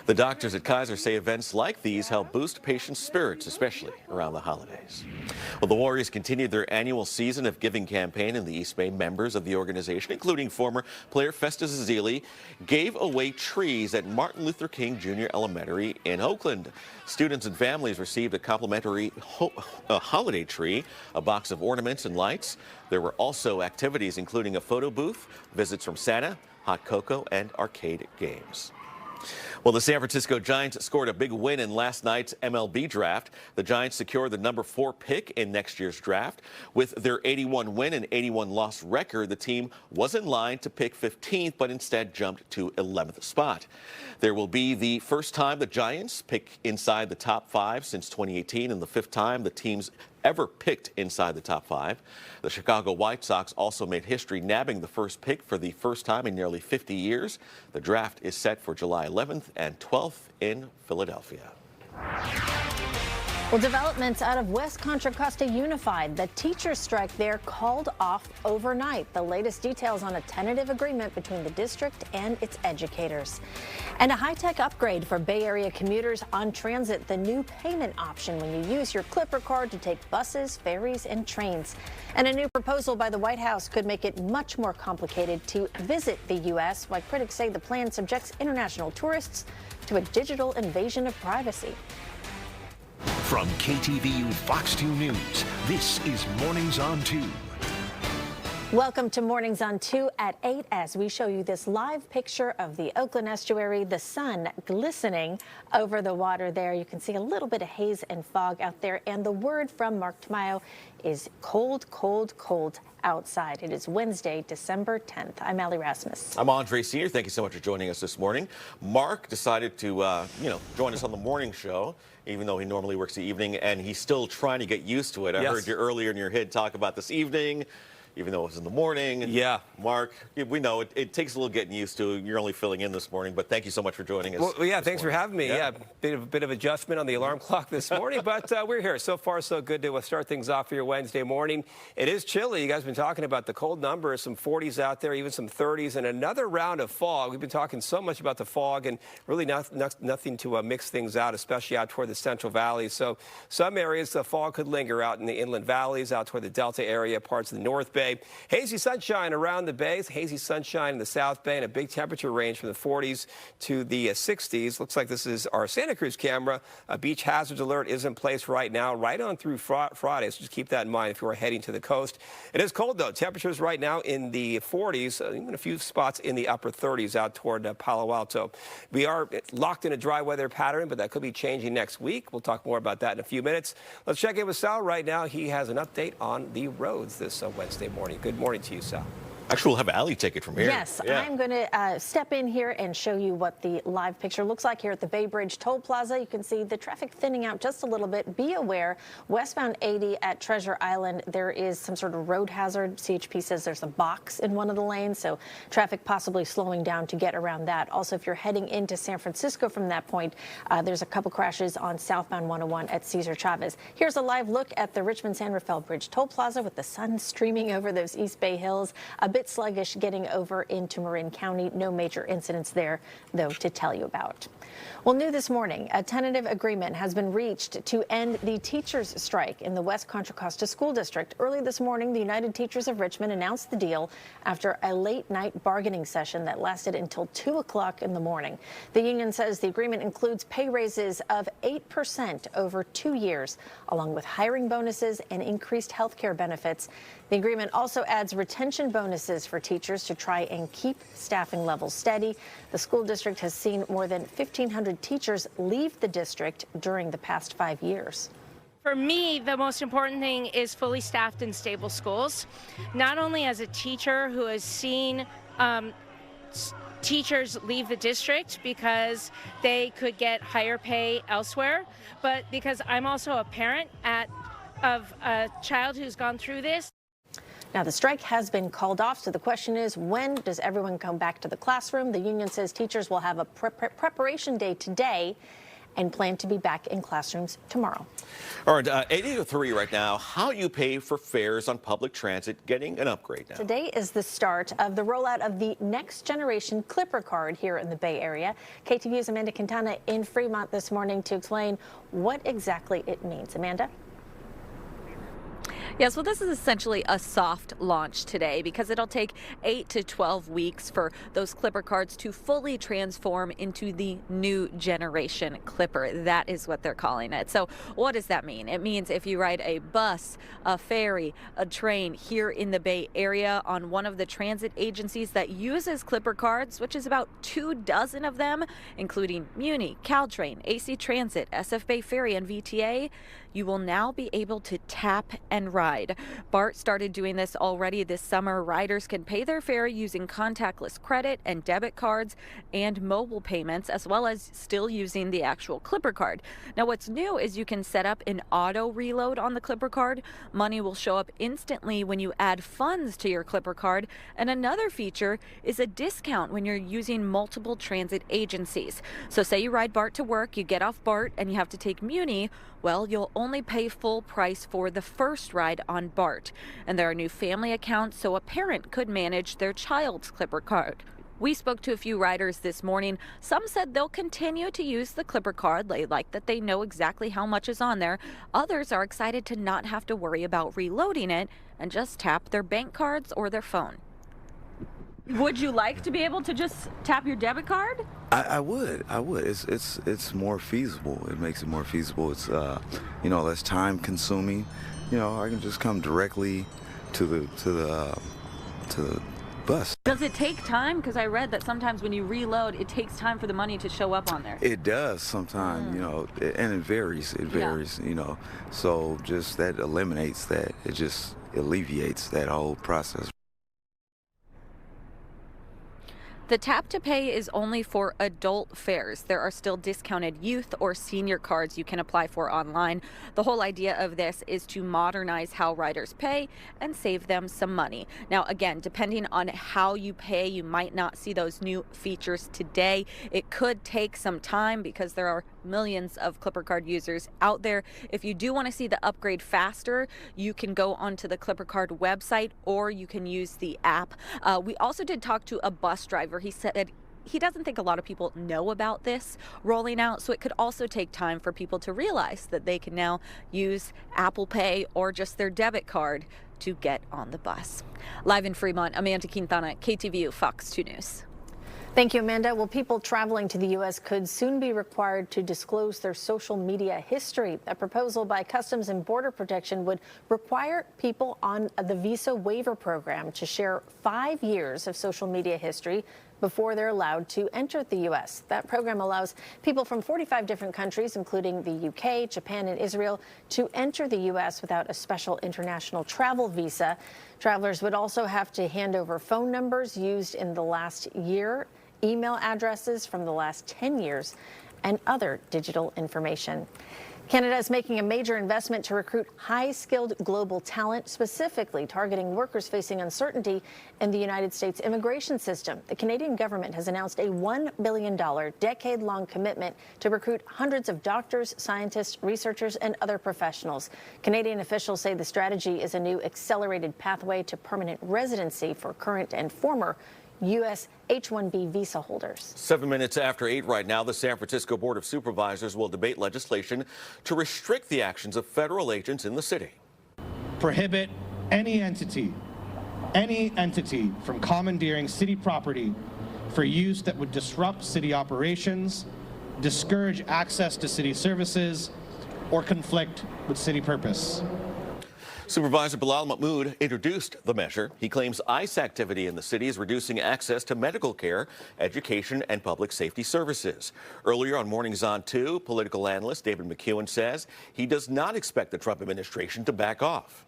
The doctors at Kaiser say events like these help boost patients' spirits, especially around the holidays. Well, the Warriors continued their annual season of giving campaign in the East Bay. Members of the organization, including former player Festus Ezeli, gave away trees at Martin Luther King Jr. Elementary in Oakland. Students and families received a complimentary holiday tree, a box of ornaments and lights. There were also activities including a photo booth, visits from Santa, hot cocoa, and arcade games. Well, the San Francisco Giants scored a big win in last night's MLB draft. The Giants secured the number 4 pick in next year's draft. With their 81 win and 81 loss record, the team was in line to pick 15th, but instead jumped to 11th spot. There will be the first time the Giants pick inside the top 5 since 2018, and the 5th time the team's ever picked inside the top 5. The Chicago White Sox also made history, nabbing the first pick for the first time in nearly 50 years. The draft is set for July 11th and 12th in Philadelphia. Well, developments out of West Contra Costa Unified. The teacher strike there called off overnight. The latest details on a tentative agreement between the district and its educators. And a high-tech upgrade for Bay Area commuters on transit. The new payment option when you use your Clipper card to take buses, ferries, and trains. And a new proposal by the White House could make it much more complicated to visit the U.S., while critics say the plan subjects international tourists to a digital invasion of privacy. From KTVU Fox 2 News, this is Mornings on 2. Welcome to Mornings on 2 at 8 as we show you this live picture of the Oakland estuary, the sun glistening over the water there. You can see a little bit of haze and fog out there, and the word from Mark Tamayo is cold, cold, cold outside. It is Wednesday, December 10th. I'm Allie Rasmus. I'm Andre Sr. Thank you so much for joining us this morning. Mark decided to, join us on the morning show, even though he normally works the evening, and he's still trying to get used to it. I heard you earlier in your hit talk about this evening, even though it was in the morning. Yeah. Mark, we know it takes a little getting used to. You're only filling in this morning, but thank you so much for joining us. Well, yeah, thanks for having me. Yeah, bit of adjustment on the alarm clock this morning, but we're here. So far, so good to start things off for your Wednesday morning. It is chilly. You guys have been talking about the cold numbers, some 40s out there, even some 30s, and another round of fog. We've been talking so much about the fog and really nothing to mix things out, especially out toward the Central Valley. So some areas, the fog could linger out in the inland valleys, out toward the Delta area, parts of the North Bay. Hazy sunshine around the bays, hazy sunshine in the South Bay, and a big temperature range from the 40s to the 60s. Looks like this is our Santa Cruz camera. A beach hazards alert is in place right now, right on through Friday, so just keep that in mind if you are heading to the coast. It is cold, though. Temperatures right now in the 40s, even a few spots in the upper 30s out toward Palo Alto. We are locked in a dry weather pattern, but that could be changing next week. We'll talk more about that in a few minutes. Let's check in with Sal right now. He has an update on the roads this Wednesday morning. Good morning to you, Sal. Actually, we'll have Allie take it from here. Yes, I'm going to step in here and show you what the live picture looks like here at the Bay Bridge Toll Plaza. You can see the traffic thinning out just a little bit. Be aware, westbound 80 at Treasure Island, there is some sort of road hazard. CHP says there's a box in one of the lanes, so traffic possibly slowing down to get around that. Also, if you're heading into San Francisco from that point, there's a couple crashes on southbound 101 at Cesar Chavez. Here's a live look at the Richmond-San Rafael Bridge Toll Plaza with the sun streaming over those East Bay hills. A bit sluggish getting over into Marin County. No major incidents there, though, to tell you about. Well, new this morning, a tentative agreement has been reached to end the teachers' strike in the West Contra Costa School District. Early this morning, the United Teachers of Richmond announced the deal after a late-night bargaining session that lasted until 2 o'clock in the morning. The union says the agreement includes pay raises of 8% over 2 years, along with hiring bonuses and increased health care benefits. The agreement also adds retention bonuses for teachers to try and keep staffing levels steady. The school district has seen more than 1,500 teachers leave the district during the past 5 years. For me, the most important thing is fully staffed and stable schools. Not only as a teacher who has seen teachers leave the district because they could get higher pay elsewhere, but because I'm also a parent of a child who's gone through this. Now, the strike has been called off, so the question is, when does everyone come back to the classroom? The union says teachers will have a preparation day today and plan to be back in classrooms tomorrow. All right, 80-3 right now. How you pay for fares on public transit getting an upgrade now. Today is the start of the rollout of the next generation Clipper card here in the Bay Area. KTVU's Amanda Quintana in Fremont this morning to explain what exactly it means. Amanda? Yes, well, this is essentially a soft launch today because it'll take 8 to 12 weeks for those Clipper cards to fully transform into the new generation Clipper. That is what they're calling it. So what does that mean? It means if you ride a bus, a ferry, a train here in the Bay Area on one of the transit agencies that uses Clipper cards, which is about 24 of them, including Muni, Caltrain, AC Transit, SF Bay Ferry, and VTA, you will now be able to tap and ride. BART started doing this already this summer. Riders can pay their fare using contactless credit and debit cards and mobile payments, as well as still using the actual Clipper card. Now, what's new is you can set up an auto reload on the Clipper card. Money will show up instantly when you add funds to your Clipper card. And another feature is a discount when you're using multiple transit agencies. So say you ride BART to work, you get off BART and you have to take Muni. Well, you'll only pay full price for the first ride on BART. And there are new family accounts, so a parent could manage their child's Clipper card. We spoke to a few riders this morning. Some said they'll continue to use the Clipper card. They like that they know exactly how much is on there. Others are excited to not have to worry about reloading it and just tap their bank cards or their phone. Would you like to be able to just tap your debit card? I would. It's more feasible. It makes it more feasible. It's less time consuming. I can just come directly to the bus. Does it take time? Because I read that sometimes when you reload, it takes time for the money to show up on there. It does sometimes, and it varies. It varies, So just that eliminates that. It just alleviates that whole process. The tap to pay is only for adult fares. There are still discounted youth or senior cards you can apply for online. The whole idea of this is to modernize how riders pay and save them some money. Now, again, depending on how you pay, you might not see those new features today. It could take some time because there are millions of Clipper Card users out there. If you do want to see the upgrade faster, you can go onto the Clipper Card website or you can use the app. We also did talk to a bus driver. He said he doesn't think a lot of people know about this rolling out, so it could also take time for people to realize that they can now use Apple Pay or just their debit card to get on the bus. Live in Fremont, Amanda Quintana, KTVU, Fox 2 News. Thank you, Amanda. Well, people traveling to the U.S. could soon be required to disclose their social media history. A proposal by Customs and Border Protection would require people on the visa waiver program to share 5 years of social media history before they're allowed to enter the U.S. That program allows people from 45 different countries, including the U.K., Japan, and Israel, to enter the U.S. without a special international travel visa. Travelers would also have to hand over phone numbers used in the last year, email addresses from the last 10 years, and other digital information. Canada is making a major investment to recruit high-skilled global talent, specifically targeting workers facing uncertainty in the United States immigration system. The Canadian government has announced a $1 billion decade-long commitment to recruit hundreds of doctors, scientists, researchers, and other professionals. Canadian officials say the strategy is a new accelerated pathway to permanent residency for current and former U.S. H-1B visa holders. 7 minutes after 8 right now, the San Francisco Board of Supervisors will debate legislation to restrict the actions of federal agents in the city. Prohibit any entity from commandeering city property for use that would disrupt city operations, discourage access to city services, or conflict with city purpose. Supervisor Bilal Mahmoud introduced the measure. He claims ICE activity in the city is reducing access to medical care, education, and public safety services. Earlier on Mornings on 2, political analyst David McEwen says he does not expect the Trump administration to back off.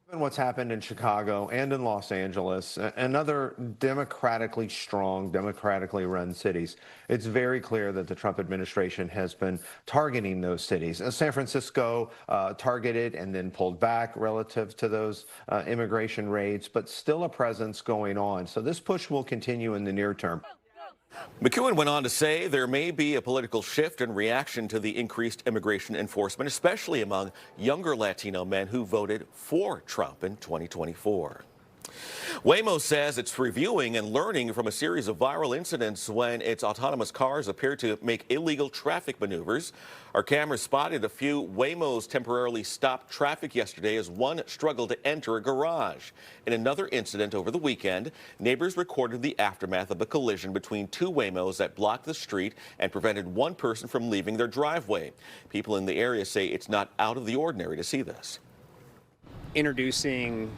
Given what's happened in Chicago and in Los Angeles and other democratically strong, democratically run cities, it's very clear that the Trump administration has been targeting those cities. San Francisco targeted and then pulled back relative to those immigration raids, but still a presence going on. So this push will continue in the near term. McEwen went on to say there may be a political shift in reaction to the increased immigration enforcement, especially among younger Latino men who voted for Trump in 2024. Waymo says it's reviewing and learning from a series of viral incidents when its autonomous cars appear to make illegal traffic maneuvers. Our cameras spotted a few Waymos temporarily stopped traffic yesterday as one struggled to enter a garage. In another incident over the weekend, neighbors recorded the aftermath of a collision between two Waymos that blocked the street and prevented one person from leaving their driveway. People in the area say it's not out of the ordinary to see this. Introducing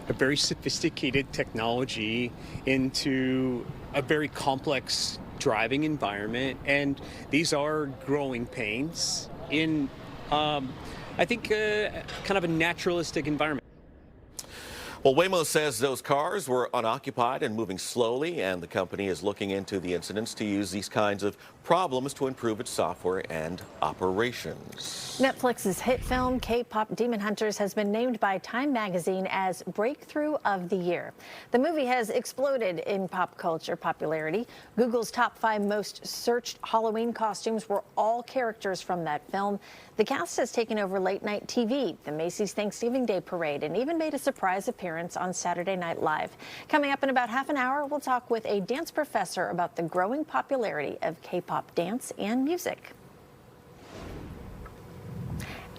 a very sophisticated technology into a very complex driving environment, and these are growing pains in, I think, kind of a naturalistic environment. Well, Waymo says those cars were unoccupied and moving slowly, and the company is looking into the incidents to use these kinds of problems to improve its software and operations. Netflix's hit film K-pop Demon Hunters has been named by Time magazine as Breakthrough of the Year. The movie has exploded in pop culture popularity. Google's top 5 most searched Halloween costumes were all characters from that film. The cast has taken over late-night TV, the Macy's Thanksgiving Day Parade, and even made a surprise appearance on Saturday Night Live. Coming up in about half an hour, we'll talk with a dance professor about the growing popularity of K-pop dance and music.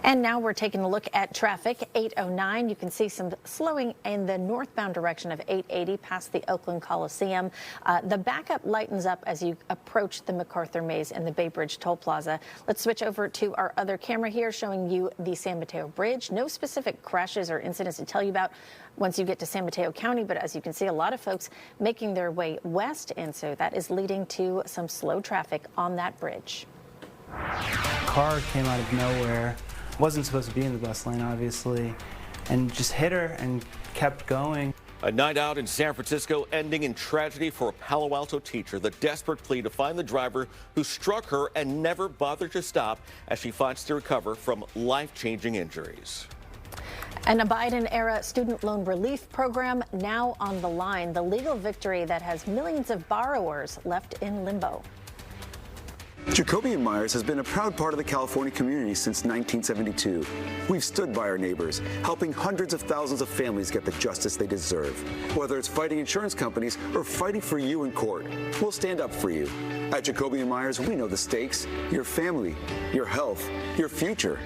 And now we're taking a look at traffic. 809, you can see some slowing in the northbound direction of 880 past the Oakland Coliseum. The backup lightens up as you approach the MacArthur Maze and the Bay Bridge Toll Plaza. Let's switch over to our other camera here showing you the San Mateo Bridge. No specific crashes or incidents to tell you about once you get to San Mateo County, but as you can see, a lot of folks making their way west, and so that is leading to some slow traffic on that bridge. Car came out of nowhere. Wasn't supposed to be in the bus lane, obviously, and just hit her and kept going. A night out in San Francisco ending in tragedy for a Palo Alto teacher. The desperate plea to find the driver who struck her and never bothered to stop as she fights to recover from life-changing injuries. And a Biden-era student loan relief program now on the line. The legal victory that has millions of borrowers left in limbo. Jacoby & Myers has been a proud part of the California community since 1972. We've stood by our neighbors, helping hundreds of thousands of families get the justice they deserve. Whether it's fighting insurance companies or fighting for you in court, we'll stand up for you. At Jacoby & Myers, we know the stakes, your family, your health, your future.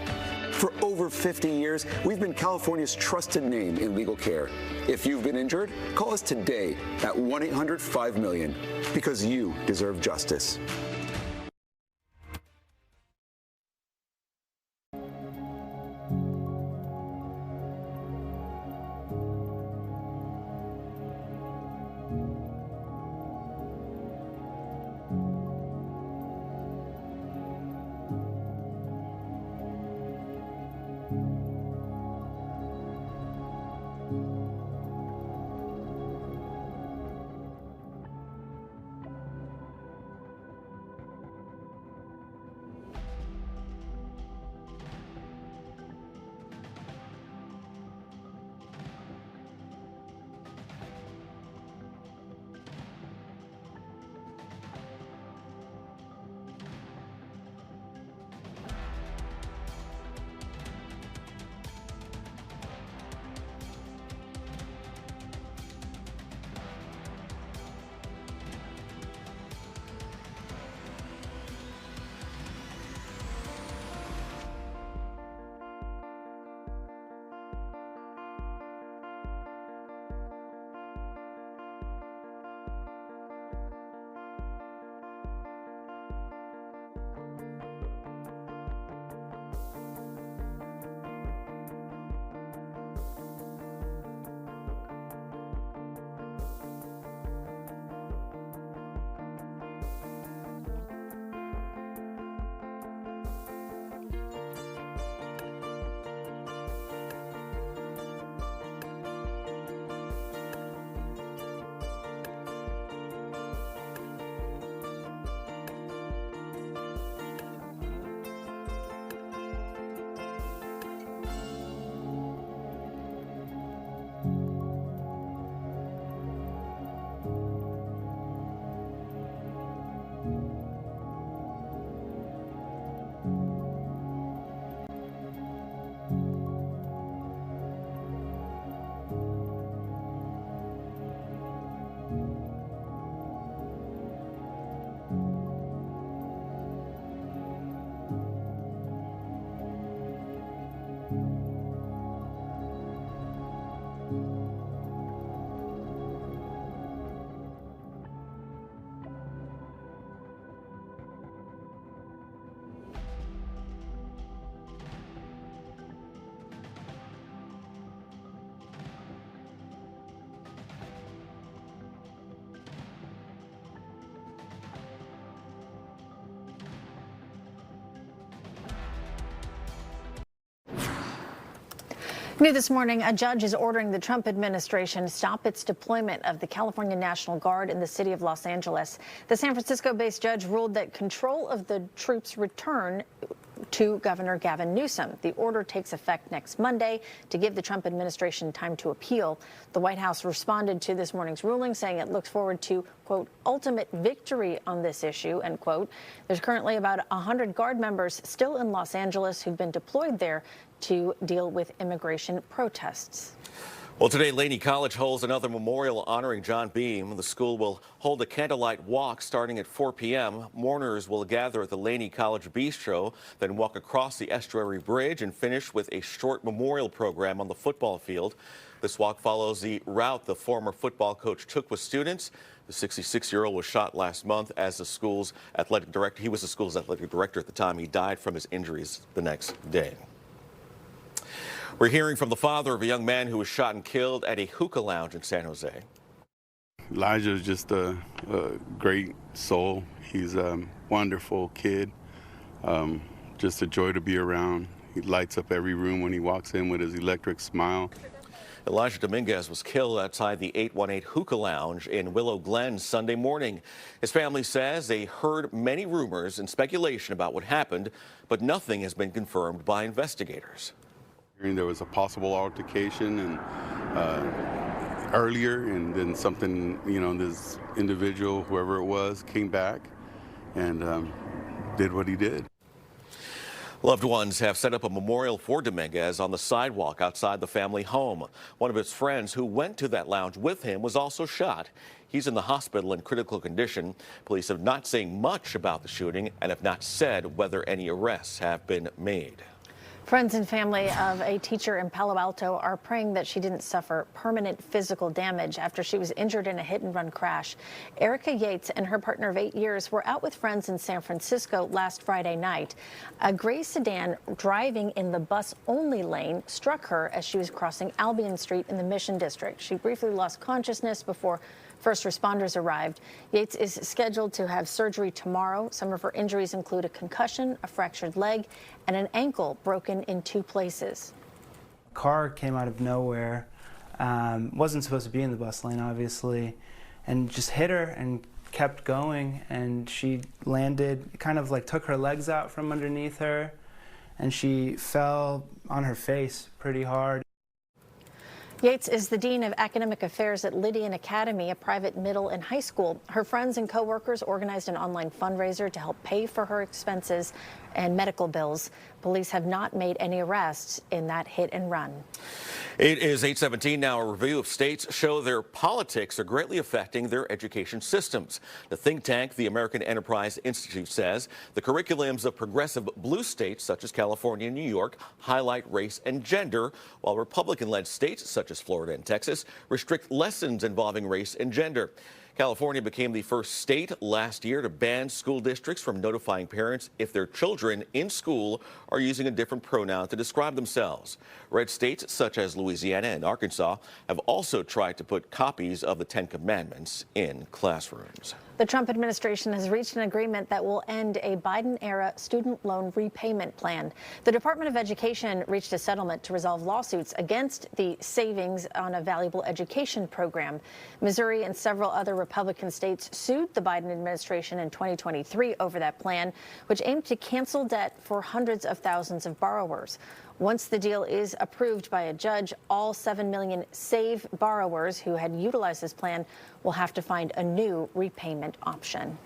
For over 50 years, we've been California's trusted name in legal care. If you've been injured, call us today at 1-800-5-MILLION, because you deserve justice. New this morning, a judge is ordering the Trump administration to stop its deployment of the California National Guard in the city of Los Angeles. The San Francisco-based judge ruled that control of the troops return to Governor Gavin Newsom. The order takes effect next Monday to give the Trump administration time to appeal. The White House responded to this morning's ruling, saying it looks forward to, quote, ultimate victory on this issue, end quote. There's currently about 100 Guard members still in Los Angeles who've been deployed there to deal with immigration protests. Well, today, Laney College holds another memorial honoring John Beam. The school will hold a candlelight walk starting at 4 p.m. Mourners will gather at the Laney College Bistro, then walk across the Estuary Bridge and finish with a short memorial program on the football field. This walk follows the route the former football coach took with students. The 66-year-old was shot last month as the school's athletic director. He was the school's athletic director at the time. He died from his injuries the next day. We're hearing from the father of a young man who was shot and killed at a hookah lounge in San Jose. Elijah is just a great soul. He's a wonderful kid, just a joy to be around. He lights up every room when he walks in with his electric smile. Elijah Dominguez was killed outside the 818 Hookah Lounge in Willow Glen Sunday morning. His family says they heard many rumors and speculation about what happened, but nothing has been confirmed by investigators. There was a possible altercation and earlier, and then something, this individual, whoever it was, came back and did what he did. Loved ones have set up a memorial for Dominguez on the sidewalk outside the family home. One of his friends who went to that lounge with him was also shot. He's in the hospital in critical condition. Police have not saying much about the shooting and have not said whether any arrests have been made. Friends and family of a teacher in Palo Alto are praying that she didn't suffer permanent physical damage after she was injured in a hit-and-run crash. Erica Yates and her partner of 8 years were out with friends in San Francisco last Friday night. A gray sedan driving in the bus-only lane struck her as she was crossing Albion Street in the Mission District. She briefly lost consciousness before first responders arrived. Yates is scheduled to have surgery tomorrow. Some of her injuries include a concussion, a fractured leg, and an ankle broken in 2 places. A car came out of nowhere, wasn't supposed to be in the bus lane, obviously, and just hit her and kept going, and she landed, kind of like took her legs out from underneath her, and she fell on her face pretty hard. Yates is the Dean of Academic Affairs at Lydian Academy, a private middle and high school. Her friends and coworkers organized an online fundraiser to help pay for her expenses and medical bills. Police have not made any arrests in that hit and run. It is 8:17 now. A review of states show their politics are greatly affecting their education systems. The think tank, the American Enterprise Institute, says the curriculums of progressive blue states such as California and New York highlight race and gender, while Republican-led states such as Florida and Texas restrict lessons involving race and gender. California became the first state last year to ban school districts from notifying parents if their children in school are using a different pronoun to describe themselves. Red states such as Louisiana and Arkansas have also tried to put copies of the 10 Commandments in classrooms. The Trump administration has reached an agreement that will end a Biden-era student loan repayment plan. The Department of Education reached a settlement to resolve lawsuits against the Savings on a Valuable Education program. Missouri and several other Republican states sued the Biden administration in 2023 over that plan, which aimed to cancel debt for hundreds of thousands of borrowers. Once the deal is approved by a judge, all 7 million SAVE borrowers who had utilized this plan will have to find a new repayment option.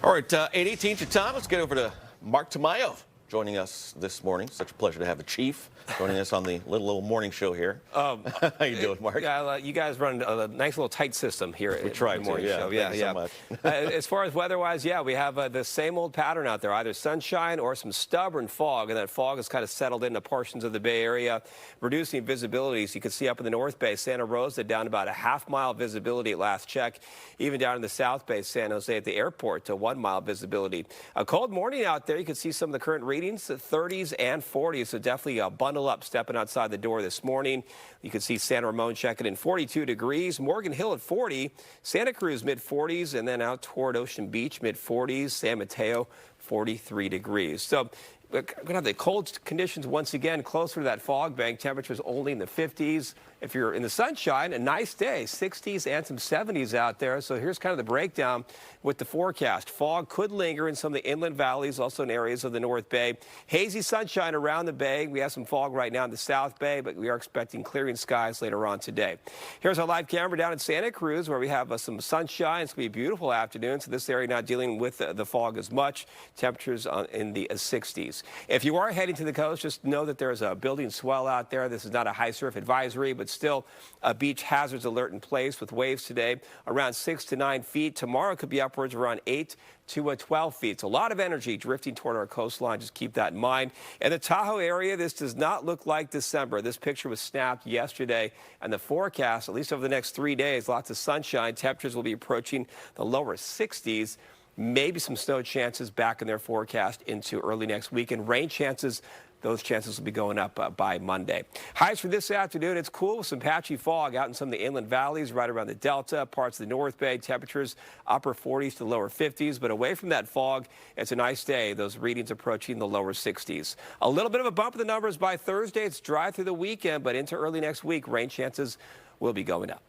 All right, 8:18 to time. Let's get over to Mark Tamayo joining us this morning. Such a pleasure to have the chief joining us on the little morning show here. How you doing, Mark? Yeah, you guys run a nice little tight system here. We try at the morning to, show. Thank you so much. As far as weather-wise, yeah, we have the same old pattern out there, either sunshine or some stubborn fog, and that fog has kind of settled into portions of the Bay Area, reducing visibility. So you can see up in the North Bay, Santa Rosa down about a half-mile visibility at last check, even down in the South Bay, San Jose at the airport to 1 mile visibility. A cold morning out there. You can see some of the current readings, the 30s and 40s, so definitely bundle up stepping outside the door this morning. You can see San Ramon checking in 42 degrees, Morgan Hill at 40, Santa Cruz mid-40s, and then out toward Ocean Beach mid-40s, San Mateo 43 degrees. So we're going to have the cold conditions once again closer to that fog bank. Temperatures only in the 50s. If you're in the sunshine, a nice day, 60s and some 70s out there. So here's kind of the breakdown with the forecast. Fog could linger in some of the inland valleys, also in areas of the North Bay. Hazy sunshine around the bay. We have some fog right now in the South Bay, but we are expecting clearing skies later on today. Here's our live camera down in Santa Cruz, where we have some sunshine. It's going to be a beautiful afternoon. So this area not dealing with the fog as much. Temperatures in the 60s. 50s. If you are heading to the coast, just know that there's a building swell out there. This is not a high surf advisory, but still a beach hazards alert in place with waves today around 6 to 9 feet. Tomorrow could be upwards around 8 to 12 feet. It's a lot of energy drifting toward our coastline. Just keep that in mind. In the Tahoe area, this does not look like December. This picture was snapped yesterday, and the forecast, at least over the next 3 days, lots of sunshine. Temperatures will be approaching the lower 60s. Maybe some snow chances back in their forecast into early next week, and rain chances. Those chances will be going up by Monday. Highs for this afternoon, it's cool with some patchy fog out in some of the inland valleys, right around the Delta, parts of the North Bay. Temperatures upper 40s to lower 50s, but away from that fog, it's a nice day. Those readings approaching the lower 60s. A little bit of a bump in the numbers by Thursday. It's dry through the weekend, but into early next week, rain chances will be going up.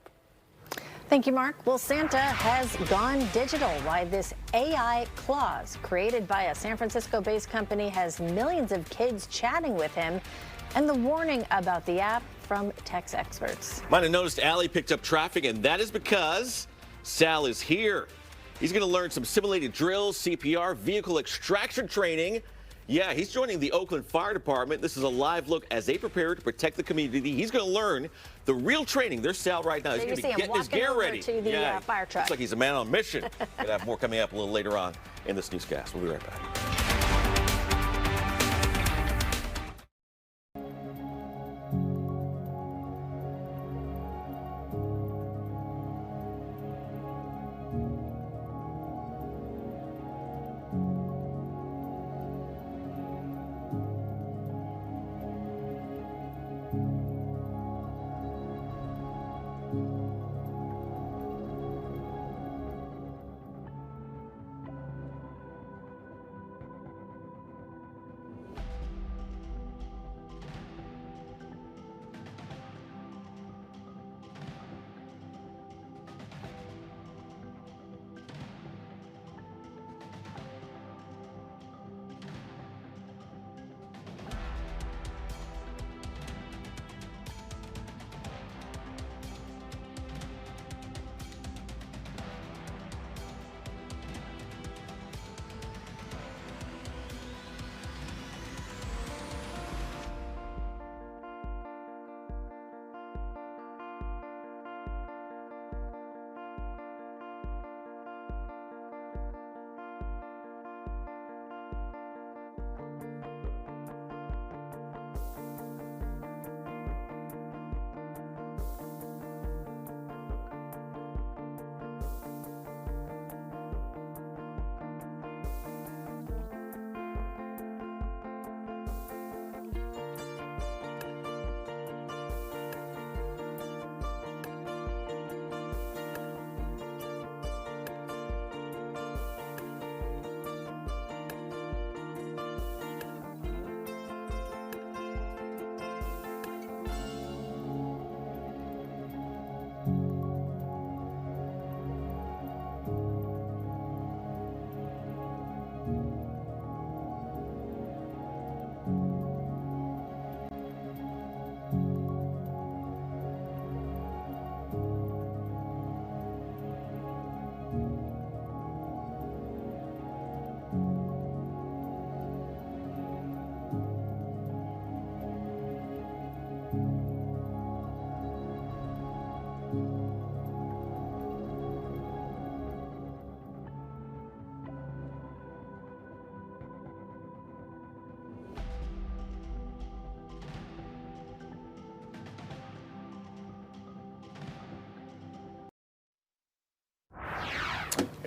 Thank you, Mark. Well, Santa has gone digital. Why this AI Claus, created by a San Francisco-based company, has millions of kids chatting with him, and the warning about the app from tech experts. Might have noticed Allie picked up traffic, and that is because Sal is here. He's going to learn some simulated drills, CPR, vehicle extraction training. Yeah, he's joining the Oakland Fire Department. This is a live look as they prepare to protect the community. He's going to learn the real training. There's Sal right now. So he's going to be getting his gear ready. To the fire truck. Looks like he's a man on a mission. Going to have more coming up a little later on in this newscast. We'll be right back.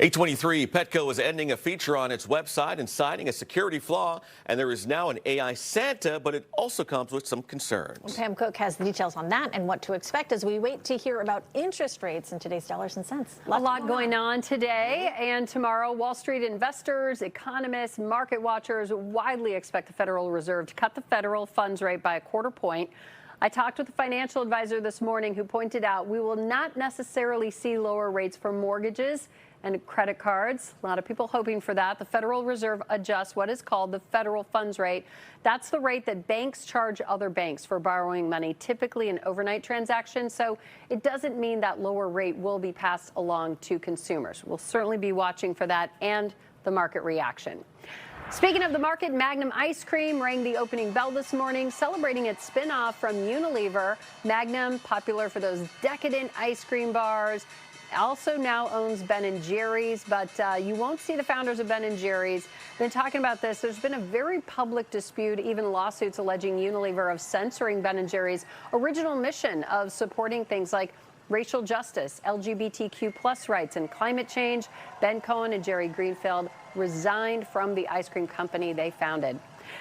$823, Petco is ending a feature on its website and citing a security flaw, and there is now an AI Santa, but it also comes with some concerns. Well, Pam Cook has the details on that and what to expect as we wait to hear about interest rates in today's dollars and cents. A lot going on today and tomorrow. Wall Street investors, economists, market watchers widely expect the Federal Reserve to cut the federal funds rate by a quarter point. I talked with a financial advisor this morning who pointed out we will not necessarily see lower rates for mortgages and credit cards. A lot of people hoping for that. The Federal Reserve adjusts what is called the federal funds rate. That's the rate that banks charge other banks for borrowing money, typically an overnight transaction. So it doesn't mean that lower rate will be passed along to consumers. We'll certainly be watching for that and the market reaction. Speaking of the market, Magnum ice cream rang the opening bell this morning, celebrating its spinoff from Unilever. Magnum, popular for those decadent ice cream bars, also now owns Ben & Jerry's, but you won't see the founders of Ben & Jerry's. Been talking about this. There's been a very public dispute, even lawsuits alleging Unilever of censoring Ben & Jerry's original mission of supporting things like racial justice, LGBTQ plus rights, and climate change. Ben Cohen and Jerry Greenfield resigned from the ice cream company they founded.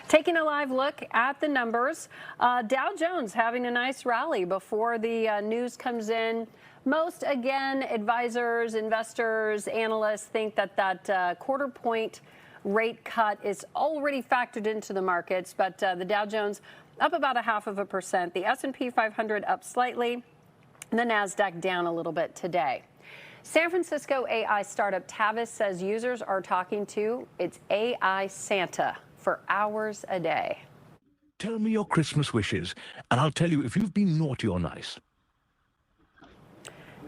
Taking a live look at the numbers, Dow Jones having a nice rally before the news comes in. Most, again, advisors, investors, analysts think that quarter point rate cut is already factored into the markets, but the Dow Jones up about 0.5%. The S&P 500 up slightly. The NASDAQ down a little bit today. San Francisco AI startup Tavis says users are talking to its AI Santa for hours a day. Tell me your Christmas wishes, and I'll tell you if you've been naughty or nice.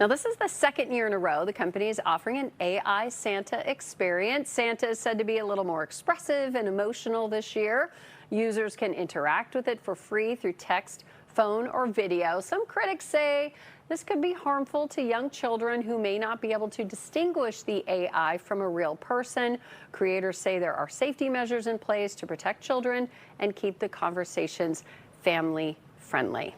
Now, this is the second year in a row the company is offering an AI Santa experience. Santa is said to be a little more expressive and emotional this year. Users can interact with it for free through text, phone, or video. Some critics say this could be harmful to young children who may not be able to distinguish the AI from a real person. Creators say there are safety measures in place to protect children and keep the conversations family-friendly.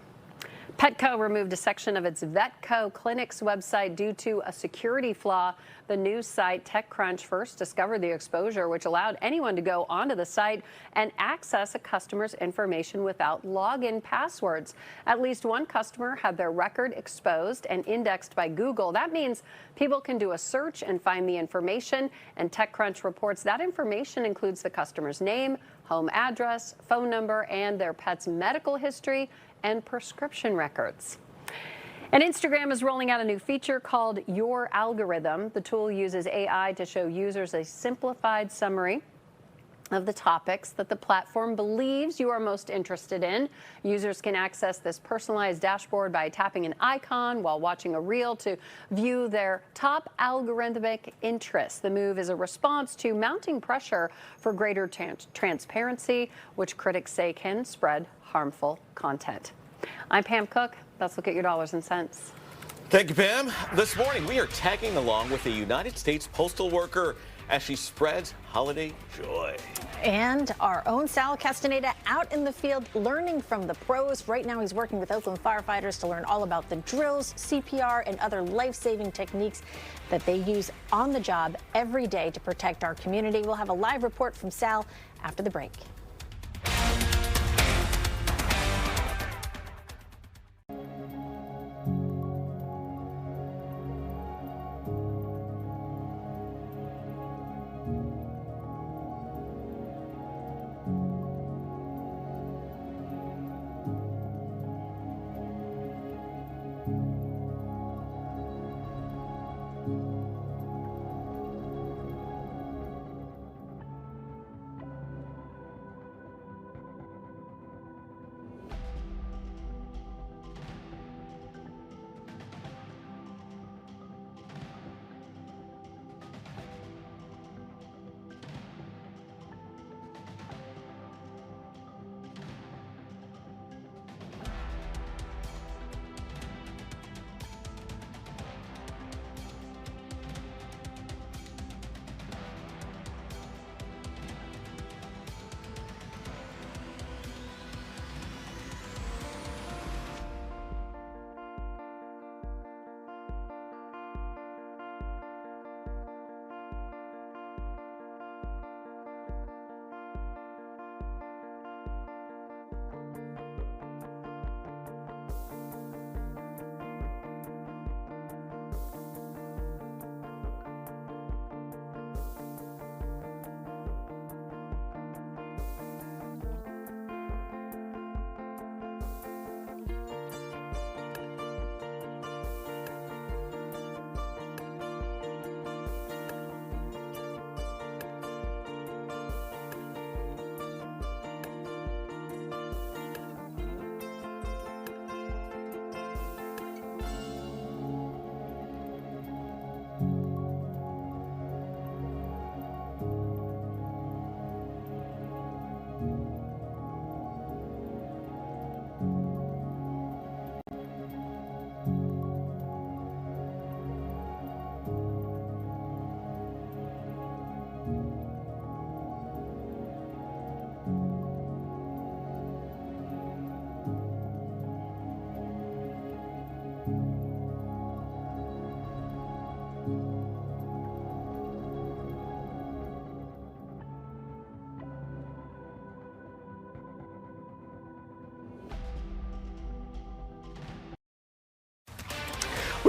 Petco removed a section of its Vetco Clinics website due to a security flaw. The news site TechCrunch first discovered the exposure, which allowed anyone to go onto the site and access a customer's information without login passwords. At least one customer had their record exposed and indexed by Google. That means people can do a search and find the information, and TechCrunch reports that information includes the customer's name, home address, phone number, and their pet's medical history and prescription records. And Instagram is rolling out a new feature called Your Algorithm. The tool uses AI to show users a simplified summary of the topics that the platform believes you are most interested in. Users can access this personalized dashboard by tapping an icon while watching a reel to view their top algorithmic interests. The move is a response to mounting pressure for greater transparency, which critics say can spread harmful content. I'm Pam Cook. Let's look at your dollars and cents. Thank you, Pam. This morning, we are tagging along with a United States postal worker as she spreads holiday joy. And our own Sal Castaneda out in the field learning from the pros. Right now he's working with Oakland firefighters to learn all about the drills, CPR, and other life-saving techniques that they use on the job every day to protect our community. We'll have a live report from Sal after the break.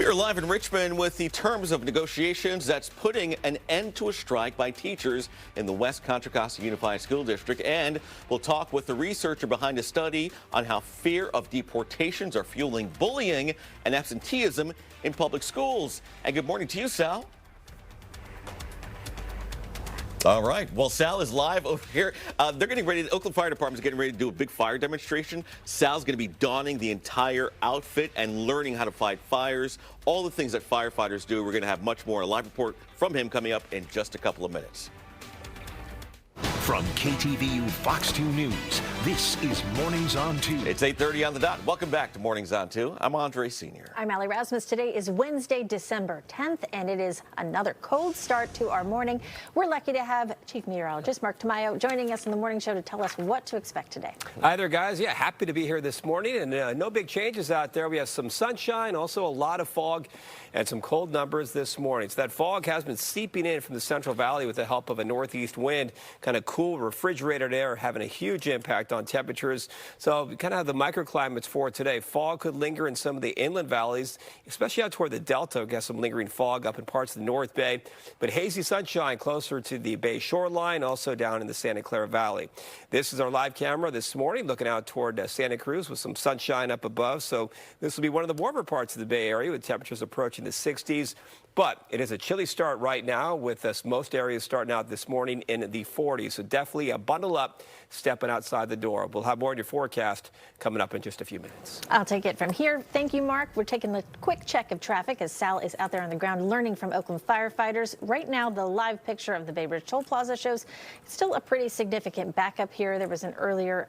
We are live in Richmond with the terms of negotiations that's putting an end to a strike by teachers in the West Contra Costa Unified School District. And we'll talk with the researcher behind a study on how fear of deportations are fueling bullying and absenteeism in public schools. And good morning to you, Sal. All right. Well, Sal is live over here. They're getting ready. The Oakland Fire Department is getting ready to do a big fire demonstration. Sal's going to be donning the entire outfit and learning how to fight fires, all the things that firefighters do. We're going to have much more. A live report from him coming up in just a couple of minutes. From KTVU Fox 2 News, this is Mornings on 2. It's 8:30 on the dot. Welcome back to Mornings on 2. I'm Andre Sr. I'm Allie Rasmus. Today is Wednesday, December 10th, and it is another cold start to our morning. We're lucky to have Chief Meteorologist Mark Tamayo joining us in the morning show to tell us what to expect today. Hi there, guys. Yeah, happy to be here this morning, and no big changes out there. We have some sunshine, also a lot of fog, and some cold numbers this morning. So that fog has been seeping in from the Central Valley with the help of a northeast wind, kind of cool refrigerated air having a huge impact on temperatures. So we kind of have the microclimates for today. Fog could linger in some of the inland valleys, especially out toward the Delta. We got some lingering fog up in parts of the North Bay, but hazy sunshine closer to the Bay shoreline, also down in the Santa Clara Valley. This is our live camera this morning, looking out toward Santa Cruz with some sunshine up above. So this will be one of the warmer parts of the Bay Area with temperatures approaching the 60s. But it is a chilly start right now with most areas starting out this morning in the 40s. So definitely a bundle up stepping outside the door. We'll have more in your forecast coming up in just a few minutes. I'll take it from here. Thank you, Mark. We're taking a quick check of traffic as Sal is out there on the ground learning from Oakland firefighters. Right now, the live picture of the Bay Bridge Toll Plaza shows still a pretty significant backup here. There was an earlier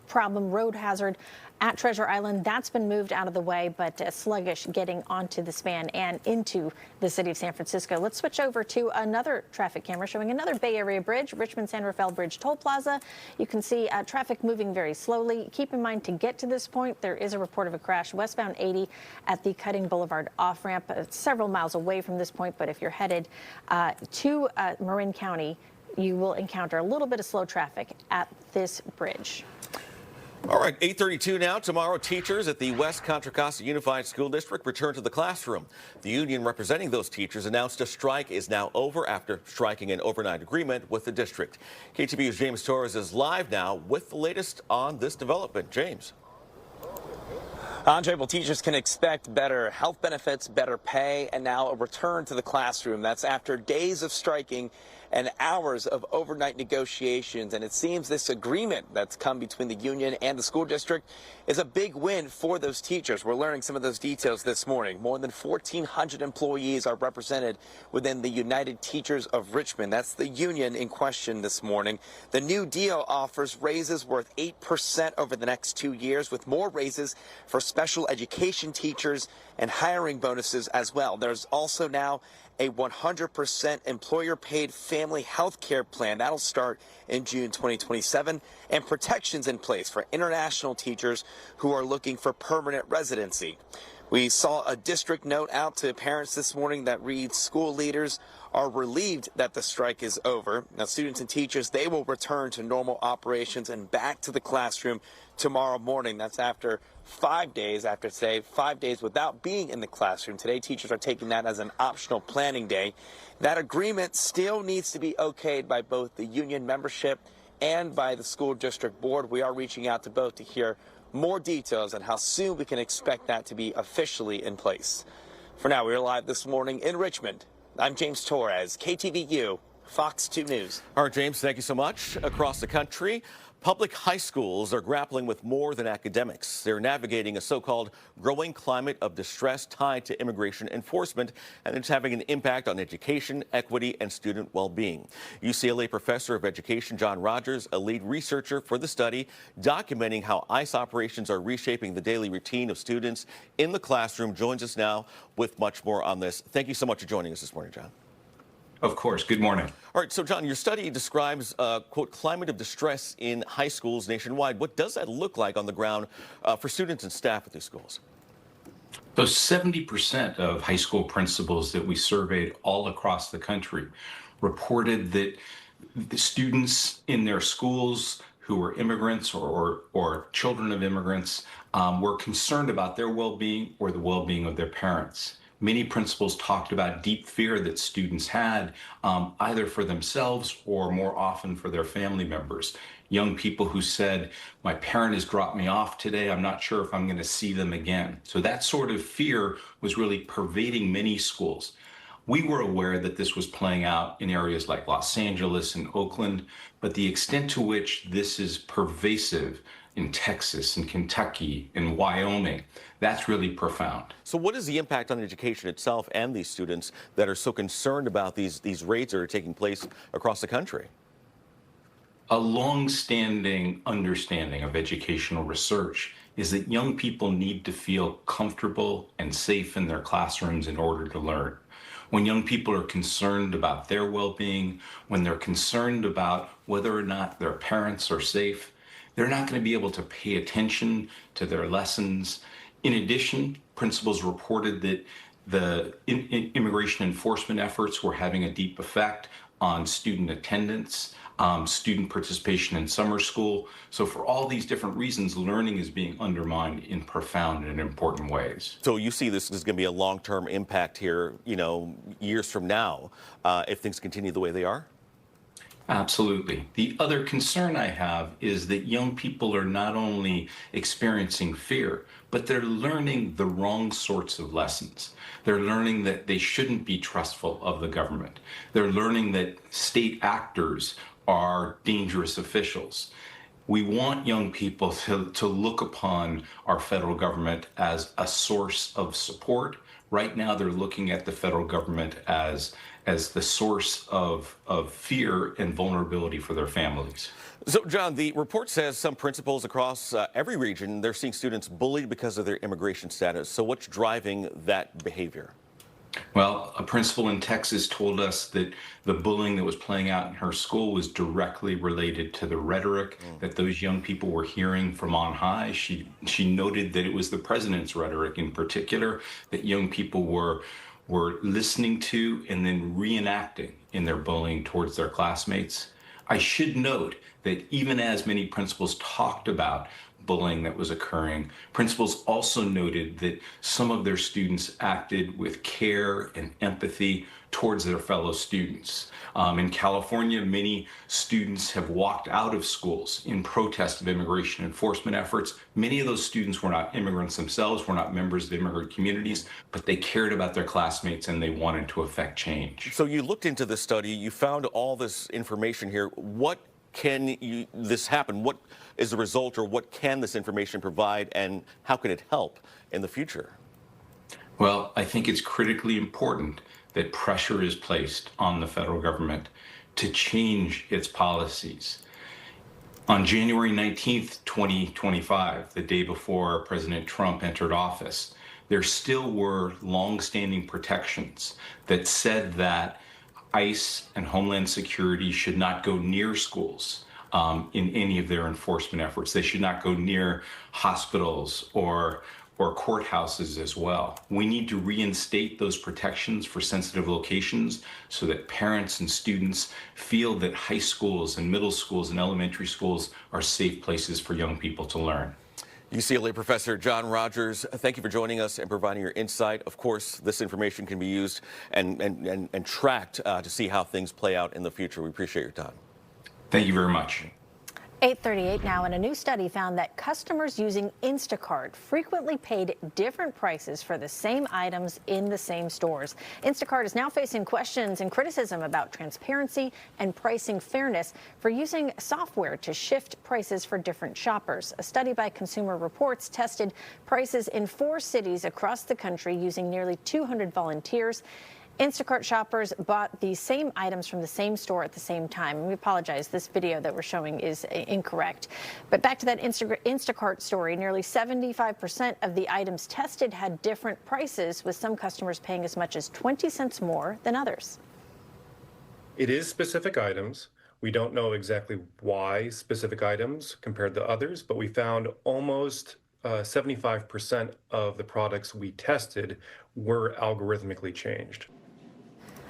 problem, road hazard at Treasure Island. That's been moved out of the way, but sluggish getting onto the span and into the city of San Francisco. Let's switch over to another traffic camera showing another Bay Area bridge, Richmond-San Rafael Bridge Toll Plaza. You can see traffic moving very slowly. Keep in mind, to get to this point, there is a report of a crash westbound 80 at the Cutting Boulevard off-ramp, several miles away from this point. But if you're headed to Marin County, you will encounter a little bit of slow traffic at this bridge. All right, 8:32 now. Tomorrow, teachers at the West Contra Costa Unified School District return to the classroom. The union representing those teachers announced a strike is now over after striking an overnight agreement with the district. KTVU's James Torres is live now with the latest on this development. James. Andre, well, teachers can expect better health benefits, better pay, and now a return to the classroom. That's after days of striking and hours of overnight negotiations. And it seems this agreement that's come between the union and the school district is a big win for those teachers. We're learning some of those details this morning. More than 1,400 employees are represented within the United Teachers of Richmond. That's the union in question this morning. The new deal offers raises worth 8% over the next 2 years, with more raises for special education teachers and hiring bonuses as well. There's also now a 100% employer-paid family health care plan. That'll start in June 2027, and protections in place for international teachers who are looking for permanent residency. We saw a district note out to parents this morning that reads, school leaders are relieved that the strike is over. Now, students and teachers, they will return to normal operations and back to the classroom tomorrow morning. That's after 5 days after today, 5 days without being in the classroom. Today, teachers are taking that as an optional planning day. That agreement still needs to be okayed by both the union membership and by the school district board. We are reaching out to both to hear more details on how soon we can expect that to be officially in place. For now, we are live this morning in Richmond. I'm James Torres, KTVU, Fox 2 News. All right, James, thank you so much. Across the country, public high schools are grappling with more than academics. They're navigating a so-called growing climate of distress tied to immigration enforcement, and it's having an impact on education, equity, and student well-being. UCLA professor of education John Rogers, a lead researcher for the study, documenting how ICE operations are reshaping the daily routine of students in the classroom, joins us now with much more on this. Thank you so much for joining us this morning, John. Of course. Good morning. All right. So, John, your study describes, quote, climate of distress in high schools nationwide. What does that look like on the ground for students and staff at these schools? So 70% of high school principals that we surveyed all across the country reported that the students in their schools who were immigrants or children of immigrants were concerned about their well-being or the well-being of their parents. many principals talked about deep fear that students had, either for themselves or more often for their family members. Young people who said, my parent has dropped me off today, I'm not sure if I'm going to see them again. So that sort of fear was really pervading many schools. We were aware that this was playing out in areas like Los Angeles and Oakland, but the extent to which this is pervasive in Texas and Kentucky and Wyoming, that's really profound. So what is the impact on education itself and these students that are so concerned about these raids that are taking place across the country? A long-standing understanding of educational research is that young people need to feel comfortable and safe in their classrooms in order to learn. When young people are concerned about their well-being, when they're concerned about whether or not their parents are safe, they're not going to be able to pay attention to their lessons. In addition, principals reported that the immigration enforcement efforts were having a deep effect on student attendance, student participation in summer school. So for all these different reasons, learning is being undermined in profound and important ways. So you see this is going to be a long-term impact here, years from now, if things continue the way they are? Absolutely. The other concern I have is that young people are not only experiencing fear, but they're learning the wrong sorts of lessons. They're learning that they shouldn't be trustful of the government. They're learning that state actors are dangerous officials. We want young people to look upon our federal government as a source of support. Right now, they're looking at the federal government as the source of fear and vulnerability for their families. So, John, the report says some principals across every region, they're seeing students bullied because of their immigration status. So what's driving that behavior? Well, a principal in Texas told us that the bullying that was playing out in her school was directly related to the rhetoric that those young people were hearing from on high. She noted that it was the president's rhetoric in particular that young people were listening to and then reenacting in their bullying towards their classmates. I should note that even as many principals talked about bullying that was occurring, principals also noted that some of their students acted with care and empathy towards their fellow students. In California, many students have walked out of schools in protest of immigration enforcement efforts. Many of those students were not immigrants themselves, were not members of immigrant communities, but they cared about their classmates and they wanted to affect change. So you looked into this study, you found all this information here. What can this happen? What is the result, or what can this information provide, and how can it help in the future? Well, I think it's critically important that pressure is placed on the federal government to change its policies. On January 19th, 2025, the day before President Trump entered office, there still were long-standing protections that said that ICE and Homeland Security should not go near schools in any of their enforcement efforts. They should not go near hospitals or courthouses as well. We need to reinstate those protections for sensitive locations so that parents and students feel that high schools and middle schools and elementary schools are safe places for young people to learn. UCLA professor John Rogers, thank you for joining us and providing your insight. Of course, this information can be used and tracked to see how things play out in the future. We appreciate your time. Thank you very much. 8:38 now, and a new study found that customers using Instacart frequently paid different prices for the same items in the same stores. Instacart is now facing questions and criticism about transparency and pricing fairness for using software to shift prices for different shoppers. A study by Consumer Reports tested prices in 4 cities across the country using nearly 200 volunteers. Instacart shoppers bought the same items from the same store at the same time. We apologize, this video that we're showing is incorrect. But back to that Instacart story, nearly 75% of the items tested had different prices, with some customers paying as much as 20 cents more than others. It is specific items. We don't know exactly why specific items compared to others, but we found almost 75% of the products we tested were algorithmically changed.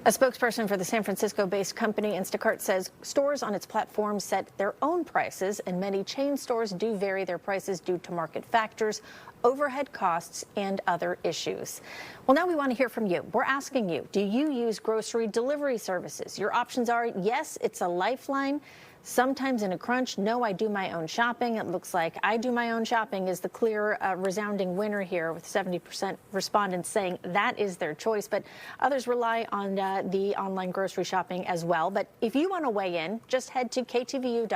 A spokesperson for the San Francisco-based company Instacart says stores on its platform set their own prices, and many chain stores do vary their prices due to market factors, overhead costs, and other issues. Well, now we want to hear from you. We're asking you, do you use grocery delivery services? Your options are, yes, it's a lifeline. Sometimes in a crunch, no, I do my own shopping. It looks like I do my own shopping is the clear, resounding winner here, with 70% respondents saying that is their choice. But others rely on the online grocery shopping as well. But if you want to weigh in, just head to ktvu.com/vote.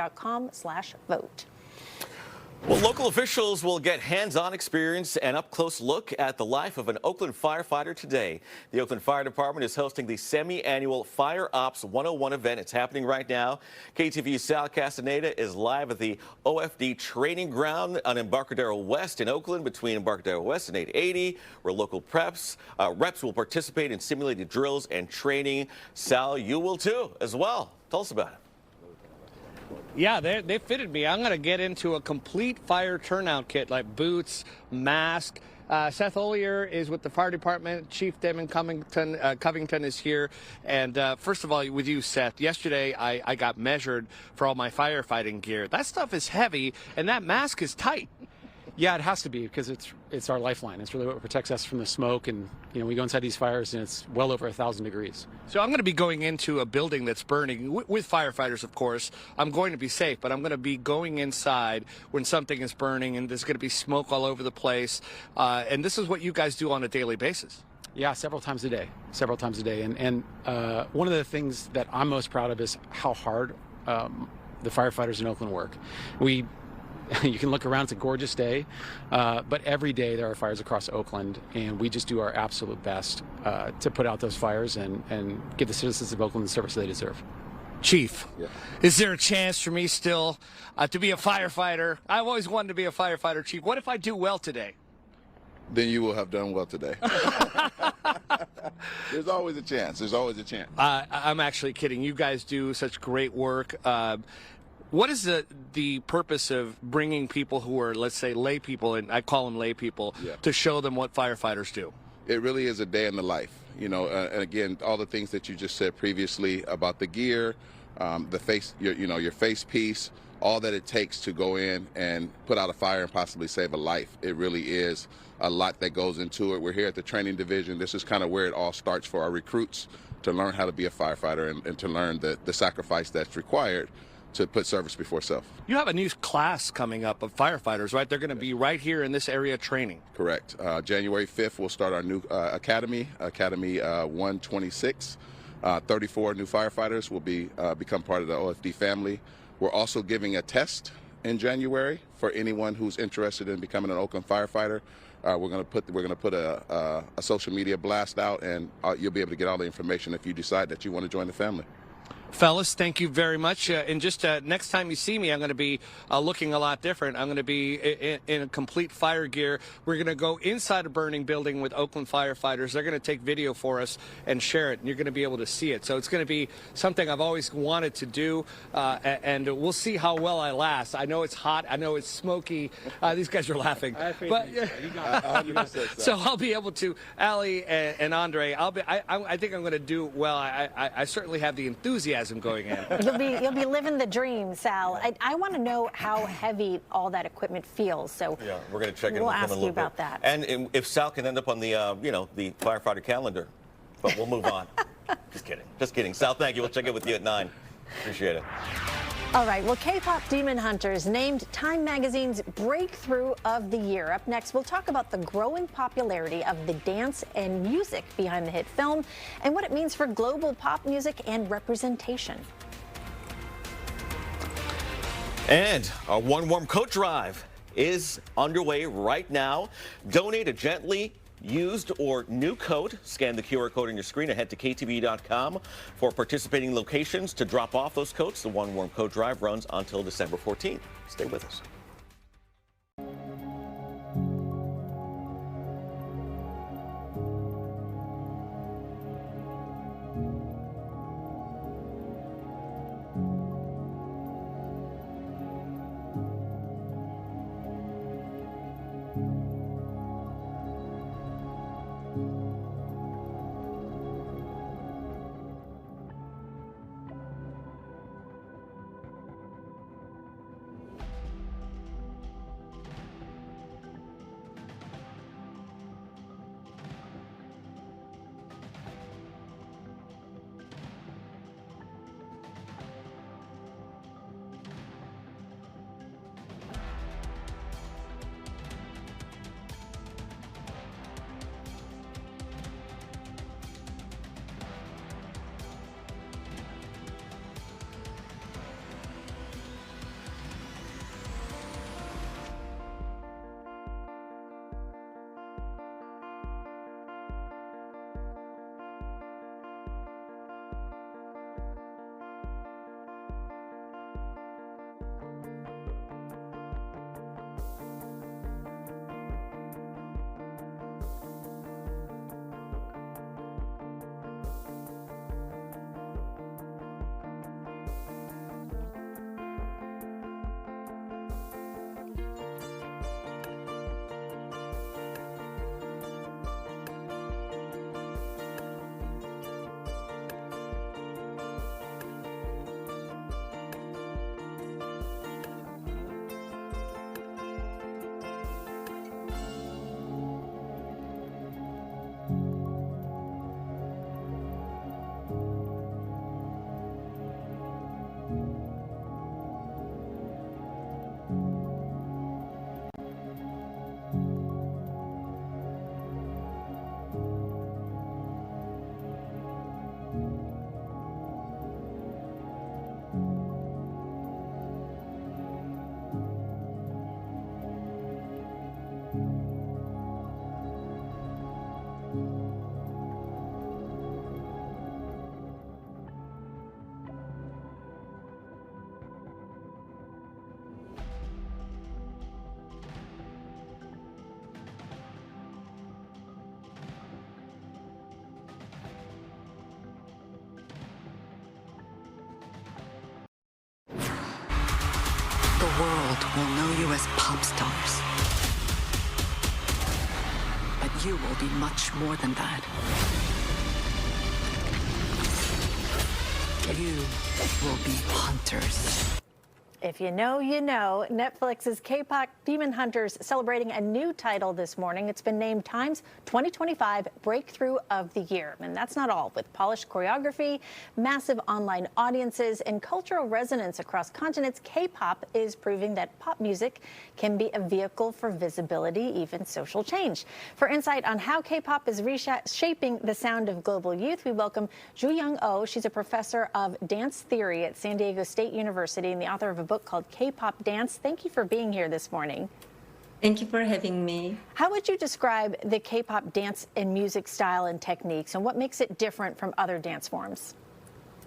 Well, local officials will get hands-on experience and up-close look at the life of an Oakland firefighter today. The Oakland Fire Department is hosting the semi-annual Fire Ops 101 event. It's happening right now. KTVU Sal Castaneda is live at the OFD training ground on Embarcadero West in Oakland, between Embarcadero West and 880, where local reps will participate in simulated drills and training. Sal, you will too as well. Tell us about it. Yeah, they fitted me. I'm going to get into a complete fire turnout kit, like boots, mask. Seth Ollier is with the fire department. Chief Damon Covington is here. And first of all, with you, Seth, yesterday I got measured for all my firefighting gear. That stuff is heavy, and that mask is tight. Yeah, it has to be, because it's our lifeline. It's really what protects us from the smoke, and we go inside these fires and it's well over 1,000 degrees. So I'm going to be going into a building that's burning with firefighters, of course. I'm going to be safe, but I'm going to be going inside when something is burning and there's going to be smoke all over the place. And this is what you guys do on a daily basis. Yeah, several times a day. And one of the things that I'm most proud of is how hard the firefighters in Oakland work. You can look around, it's a gorgeous day, but every day there are fires across Oakland, and we just do our absolute best to put out those fires and give the citizens of Oakland the service they deserve. Chief, is there a chance for me still to be a firefighter? I've always wanted to be a firefighter, Chief. What if I do well today? Then you will have done well today. There's always a chance. I'm actually kidding. You guys do such great work. What is the purpose of bringing people who are, let's say, lay people, and I call them lay people, to show them what firefighters do? It really is a day in the life, and again, all the things that you just said previously about the gear, the face, your face piece, all that it takes to go in and put out a fire and possibly save a life. It really is a lot that goes into it. We're here at the training division. This is kind of where it all starts for our recruits, to learn how to be a firefighter and to learn the sacrifice that's required to put service before self. You have a new class coming up of firefighters, right? They're going to be right here in this area training. Correct. January 5th, we'll start our new Academy 126. 34 new firefighters will become part of the OFD family. We're also giving a test in January for anyone who's interested in becoming an Oakland firefighter. We're going to put a social media blast out, and you'll be able to get all the information if you decide that you want to join the family. Fellas, thank you very much. And just next time you see me, I'm going to be looking a lot different. I'm going to be in a complete fire gear. We're going to go inside a burning building with Oakland firefighters. They're going to take video for us and share it, and you're going to be able to see it. So it's going to be something I've always wanted to do, and we'll see how well I last. I know it's hot. I know it's smoky. These guys are laughing. But so I'll be able to, Allie and Andre, I think I'm going to do well. I certainly have the enthusiasm going in. You'll be living the dream, Sal. I want to know how heavy all that equipment feels. So yeah, we're going to check in we'll with him ask a little you about bit. that. And if Sal can end up on the the firefighter calendar, but we'll move on. Just kidding. Sal, thank you. We'll check in with you at 9. Appreciate it. All right, well, K-pop Demon Hunters named Time Magazine's Breakthrough of the Year. Up next, we'll talk about the growing popularity of the dance and music behind the hit film and what it means for global pop music and representation. And our One Warm Coat Drive is underway right now. Donate a gently used or new coat. Scan the QR code on your screen and head to KTVU.com for participating locations to drop off those coats. The One Warm Coat Drive runs until December 14th. Stay with us. world will know you as pop stars. But you will be much more than that. You will be hunters. If you know, you know. Netflix's K-pop Demon Hunters celebrating a new title this morning. It's been named Time's 2025 Breakthrough of the Year. And that's not all. With polished choreography, massive online audiences, and cultural resonance across continents, K-pop is proving that pop music can be a vehicle for visibility, even social change. For insight on how K-pop is reshaping the sound of global youth, we welcome Ju-Young Oh. She's a professor of dance theory at San Diego State University and the author of a book called K-pop Dance. Thank you for being here this morning. Thank you for having me. How would you describe the K-pop dance and music style and techniques, and what makes it different from other dance forms?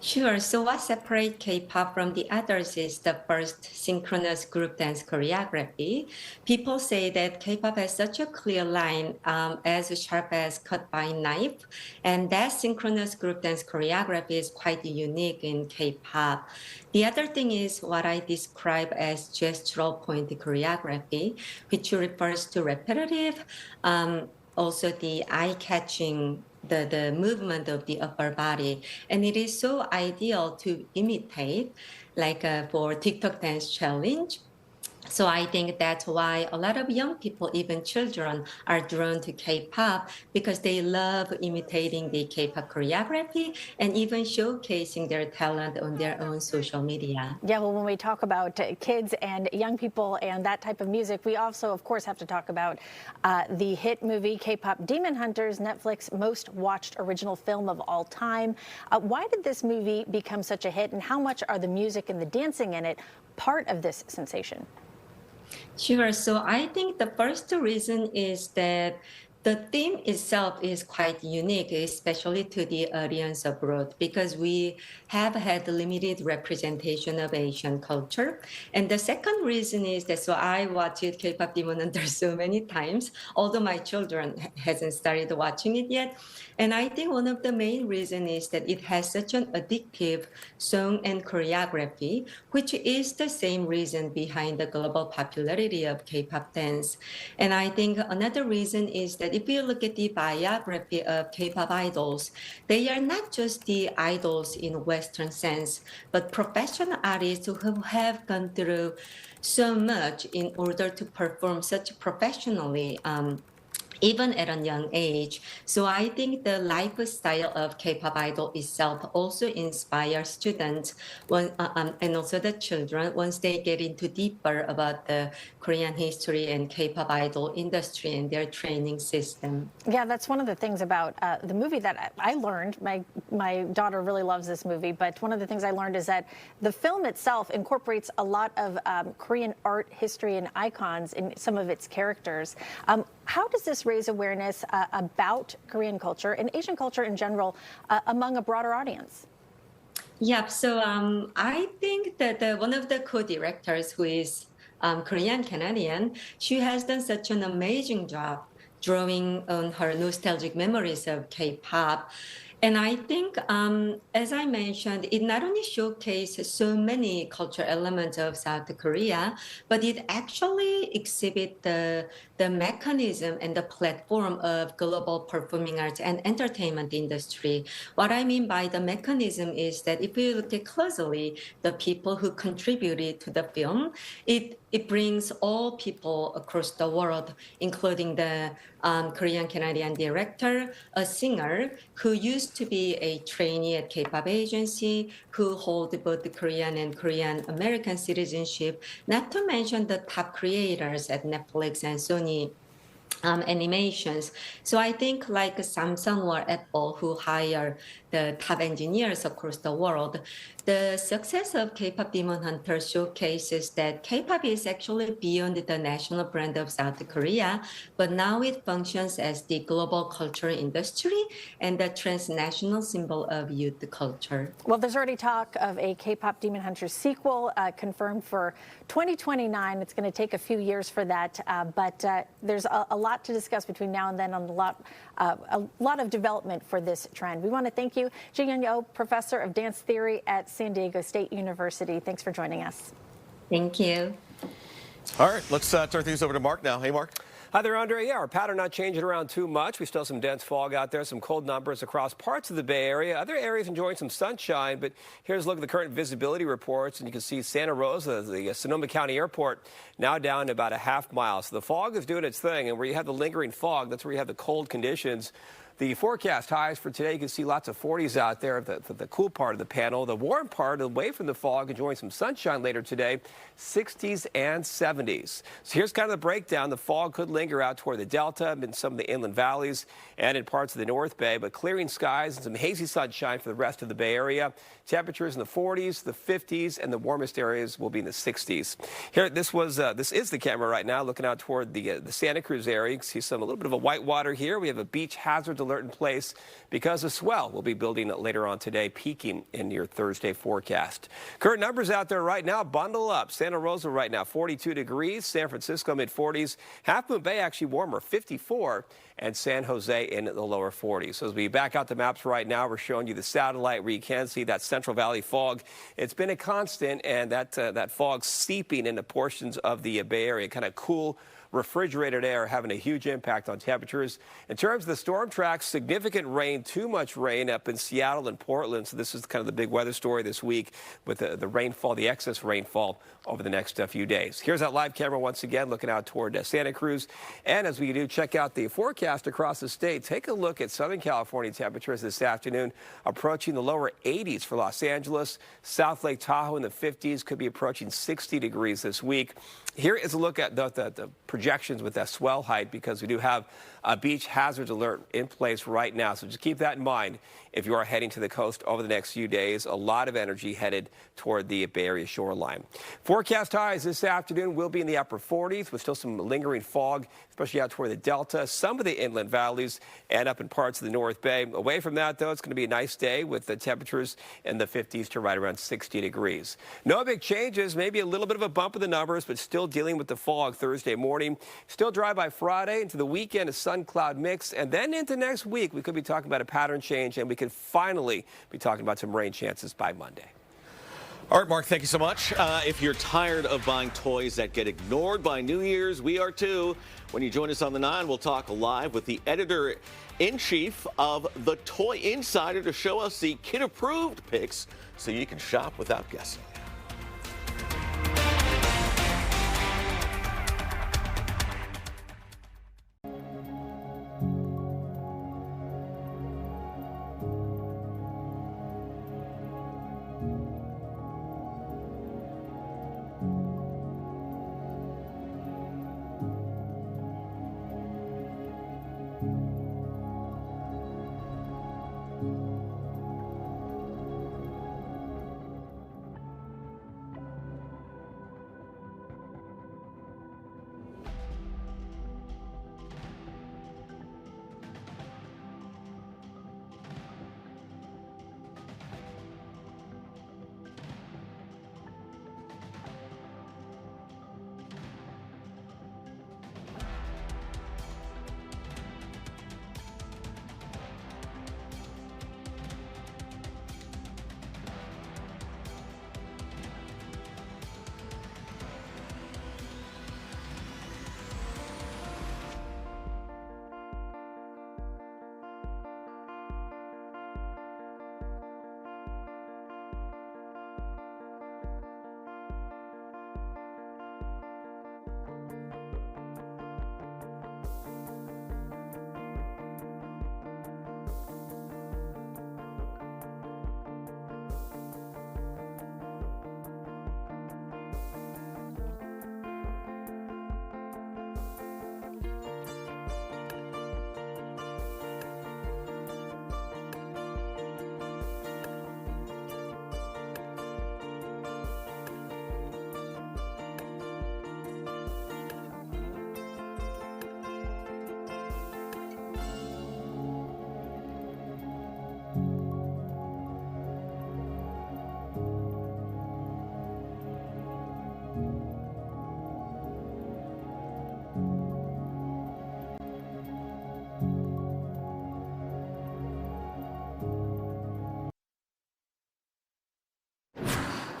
Sure. So what separates K-pop from the others is the first synchronous group dance choreography. People say that K-pop has such a clear line, as sharp as cut by a knife. And that synchronous group dance choreography is quite unique in K-pop. The other thing is what I describe as gestural point choreography, which refers to repetitive, also the eye-catching the movement of the upper body. And it is so ideal to imitate, like for TikTok dance challenge. So I think that's why a lot of young people, even children, are drawn to K-pop because they love imitating the K-pop choreography and even showcasing their talent on their own social media. Yeah, well, when we talk about kids and young people and that type of music, we also, of course, have to talk about the hit movie K-pop Demon Hunters, Netflix's most watched original film of all time. Why did this movie become such a hit, and how much are the music and the dancing in it part of this sensation? Sure. So I think the first reason is that the theme itself is quite unique, especially to the audience abroad, because we have had limited representation of Asian culture. And the second reason is that, so I watched K-pop Demon Hunters so many times, although my children hasn't started watching it yet. And I think one of the main reasons is that it has such an addictive song and choreography, which is the same reason behind the global popularity of K-pop dance. And I think another reason is that if you look at the biography of K-pop idols, they are not just the idols in Western sense, but professional artists who have gone through so much in order to perform such professionally, even at a young age. So I think the lifestyle of K-pop idol itself also inspires students and also the children once they get into deeper about the Korean history and K-pop idol industry and their training system. Yeah, that's one of the things about the movie that I learned. My daughter really loves this movie, but one of the things I learned is that the film itself incorporates a lot of Korean art, history, and icons in some of its characters. How does this raise awareness about Korean culture and Asian culture in general among a broader audience? Yeah, so I think that one of the co-directors, who is Korean Canadian, she has done such an amazing job drawing on her nostalgic memories of K-pop. And I think, as I mentioned, it not only showcases so many cultural elements of South Korea, but it actually exhibits the mechanism and the platform of global performing arts and entertainment industry. What I mean by the mechanism is that if you look at closely, the people who contributed to the film, it brings all people across the world, including the Korean Canadian director, a singer who used to be a trainee at K-pop agency, who hold both the Korean and Korean American citizenship, not to mention the top creators at Netflix and Sony animations. So I think like Samsung or Apple, who hire the top engineers across the world, the success of K-pop Demon Hunter showcases that K-pop is actually beyond the national brand of South Korea, but now it functions as the global cultural industry and the transnational symbol of youth culture. Well, there's already talk of a K-pop Demon Hunter sequel confirmed for 2029. It's going to take a few years for that, but there's a lot to discuss between now and then on a lot of development for this trend. We want to thank you, Ju-Young Oh, professor of dance theory at San Diego State University. Thanks for joining us. Thank you. All right, let's turn things over to Mark now. Hey, Mark. Hi there, Andre. Yeah, our pattern not changing around too much. We still have some dense fog out there, some cold numbers across parts of the Bay Area. Other areas enjoying some sunshine, but here's a look at the current visibility reports, and you can see Santa Rosa, the Sonoma County Airport, now down to about a half mile. So the fog is doing its thing, and where you have the lingering fog, that's where you have the cold conditions. The forecast highs for today, you can see lots of 40s out there, the cool part of the panel. The warm part, away from the fog, enjoying some sunshine later today, 60s and 70s. So here's kind of the breakdown. The fog could linger out toward the Delta, in some of the inland valleys, and in parts of the North Bay, but clearing skies and some hazy sunshine for the rest of the Bay Area. Temperatures in the 40s, the 50s, and the warmest areas will be in the 60s. Here, this is the camera right now, looking out toward the Santa Cruz area. You can see a little bit of a white water here. We have a beach hazard alert in place because a swell will be building later on today, peaking in your Thursday forecast. Current numbers out there right now, bundle up. Santa Rosa right now, 42 degrees. San Francisco, mid-40s. Half Moon Bay actually warmer, 54. And San Jose in the lower 40s. So as we back out the maps right now, we're showing you the satellite where you can see that Central Valley fog. It's been a constant, and that fog seeping into portions of the Bay Area, kind of cool, refrigerated air having a huge impact on temperatures. In terms of the storm tracks, significant rain, too much rain up in Seattle and Portland. So this is kind of the big weather story this week with the rainfall, the excess rainfall over the next few days. Here's that live camera once again looking out toward Santa Cruz. And as we do check out the forecast across the state, take a look at Southern California temperatures this afternoon, approaching the lower 80s for Los Angeles. South Lake Tahoe in the 50s, could be approaching 60 degrees this week. Here is a look at the projections with that swell height, because we do have a beach hazards alert in place right now. So just keep that in mind if you are heading to the coast over the next few days. A lot of energy headed toward the Bay Area shoreline. Forecast highs this afternoon will be in the upper 40s with still some lingering fog, especially out toward the Delta, some of the inland valleys, and up in parts of the North Bay. Away from that, though, it's going to be a nice day with the temperatures in the 50s to right around 60 degrees. No big changes, maybe a little bit of a bump in the numbers, but still dealing with the fog Thursday morning. Still dry by Friday. Into the weekend, a sun-cloud mix. And then into next week, we could be talking about a pattern change, and we could finally be talking about some rain chances by Monday. All right, Mark, thank you so much. If you're tired of buying toys that get ignored by New Year's, we are too. When you join us on the 9, we'll talk live with the editor-in-chief of the Toy Insider to show us the kid-approved picks so you can shop without guessing.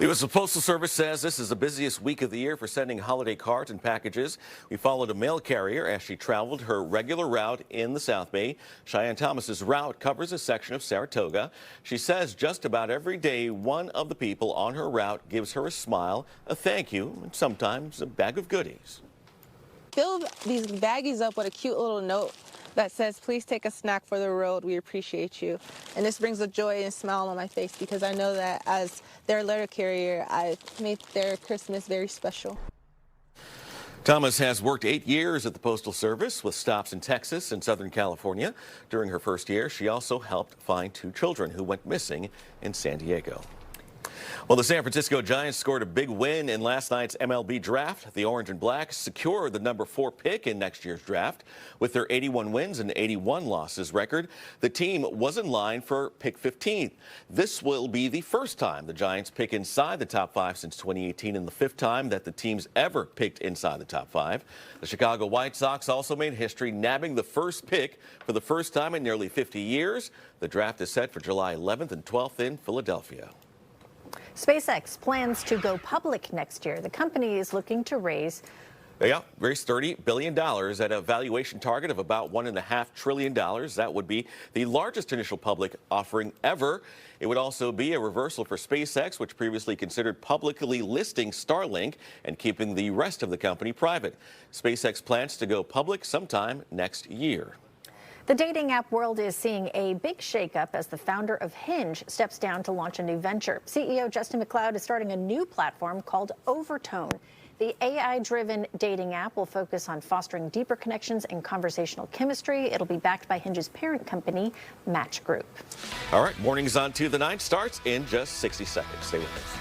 The U.S. Postal Service says this is the busiest week of the year for sending holiday cards and packages. We followed a mail carrier as she traveled her regular route in the South Bay. Cheyenne Thomas's route covers a section of Saratoga. She says just about every day, one of the people on her route gives her a smile, a thank you, and sometimes a bag of goodies. Fill these baggies up with a cute little note that says, please take a snack for the road. We appreciate you. And this brings a joy and smile on my face because I know that as their letter carrier, I made their Christmas very special. Thomas has worked 8 years at the Postal Service with stops in Texas and Southern California. During her first year, she also helped find 2 children who went missing in San Diego. Well, the San Francisco Giants scored a big win in last night's MLB draft. The Orange and Black secured the number 4 pick in next year's draft. With their 81 wins and 81 losses record, the team was in line for pick 15. This will be the first time the Giants pick inside the top 5 since 2018 and the 5th time that the team's ever picked inside the top 5. The Chicago White Sox also made history, nabbing the first pick for the first time in nearly 50 years. The draft is set for July 11th and 12th in Philadelphia. SpaceX plans to go public next year. The company is looking to raise $30 billion at a valuation target of about $1.5 trillion. That would be the largest initial public offering ever. It would also be a reversal for SpaceX, which previously considered publicly listing Starlink and keeping the rest of the company private. SpaceX plans to go public sometime next year. The dating app world is seeing a big shakeup as the founder of Hinge steps down to launch a new venture. CEO Justin McLeod is starting a new platform called Overtone. The AI-driven dating app will focus on fostering deeper connections and conversational chemistry. It'll be backed by Hinge's parent company, Match Group. All right, Mornings on to the 9 starts in just 60 seconds. Stay with us.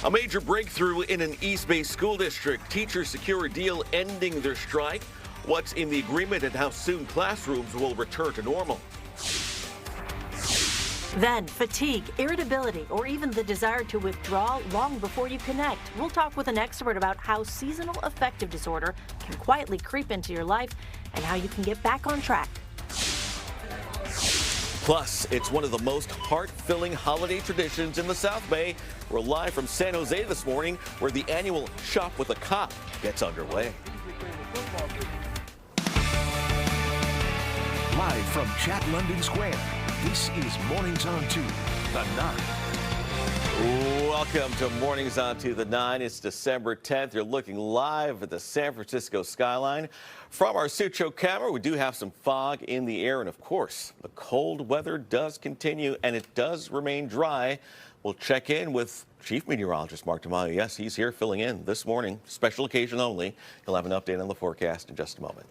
A major breakthrough in an East Bay school district. Teachers secure a deal ending their strike. What's in the agreement and how soon classrooms will return to normal. Then fatigue, irritability, or even the desire to withdraw long before you connect. We'll talk with an expert about how seasonal affective disorder can quietly creep into your life and how you can get back on track. Plus, it's one of the most heart-filling holiday traditions in the South Bay. We're live from San Jose this morning, where the annual Shop with a Cop gets underway. Live from Chat London Square, this is Mornings on 2, the 9. Welcome to Mornings on to the 9. It's December 10th. You're looking live at the San Francisco skyline. From our Sucho camera, we do have some fog in the air, and of course, the cold weather does continue, and it does remain dry. We'll check in with Chief Meteorologist Mark DeMaio. Yes, he's here filling in this morning. Special occasion only. He'll have an update on the forecast in just a moment.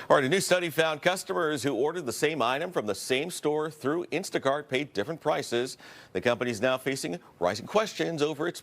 All right, a new study found customers who ordered the same item from the same store through Instacart paid different prices. The company is now facing rising questions over its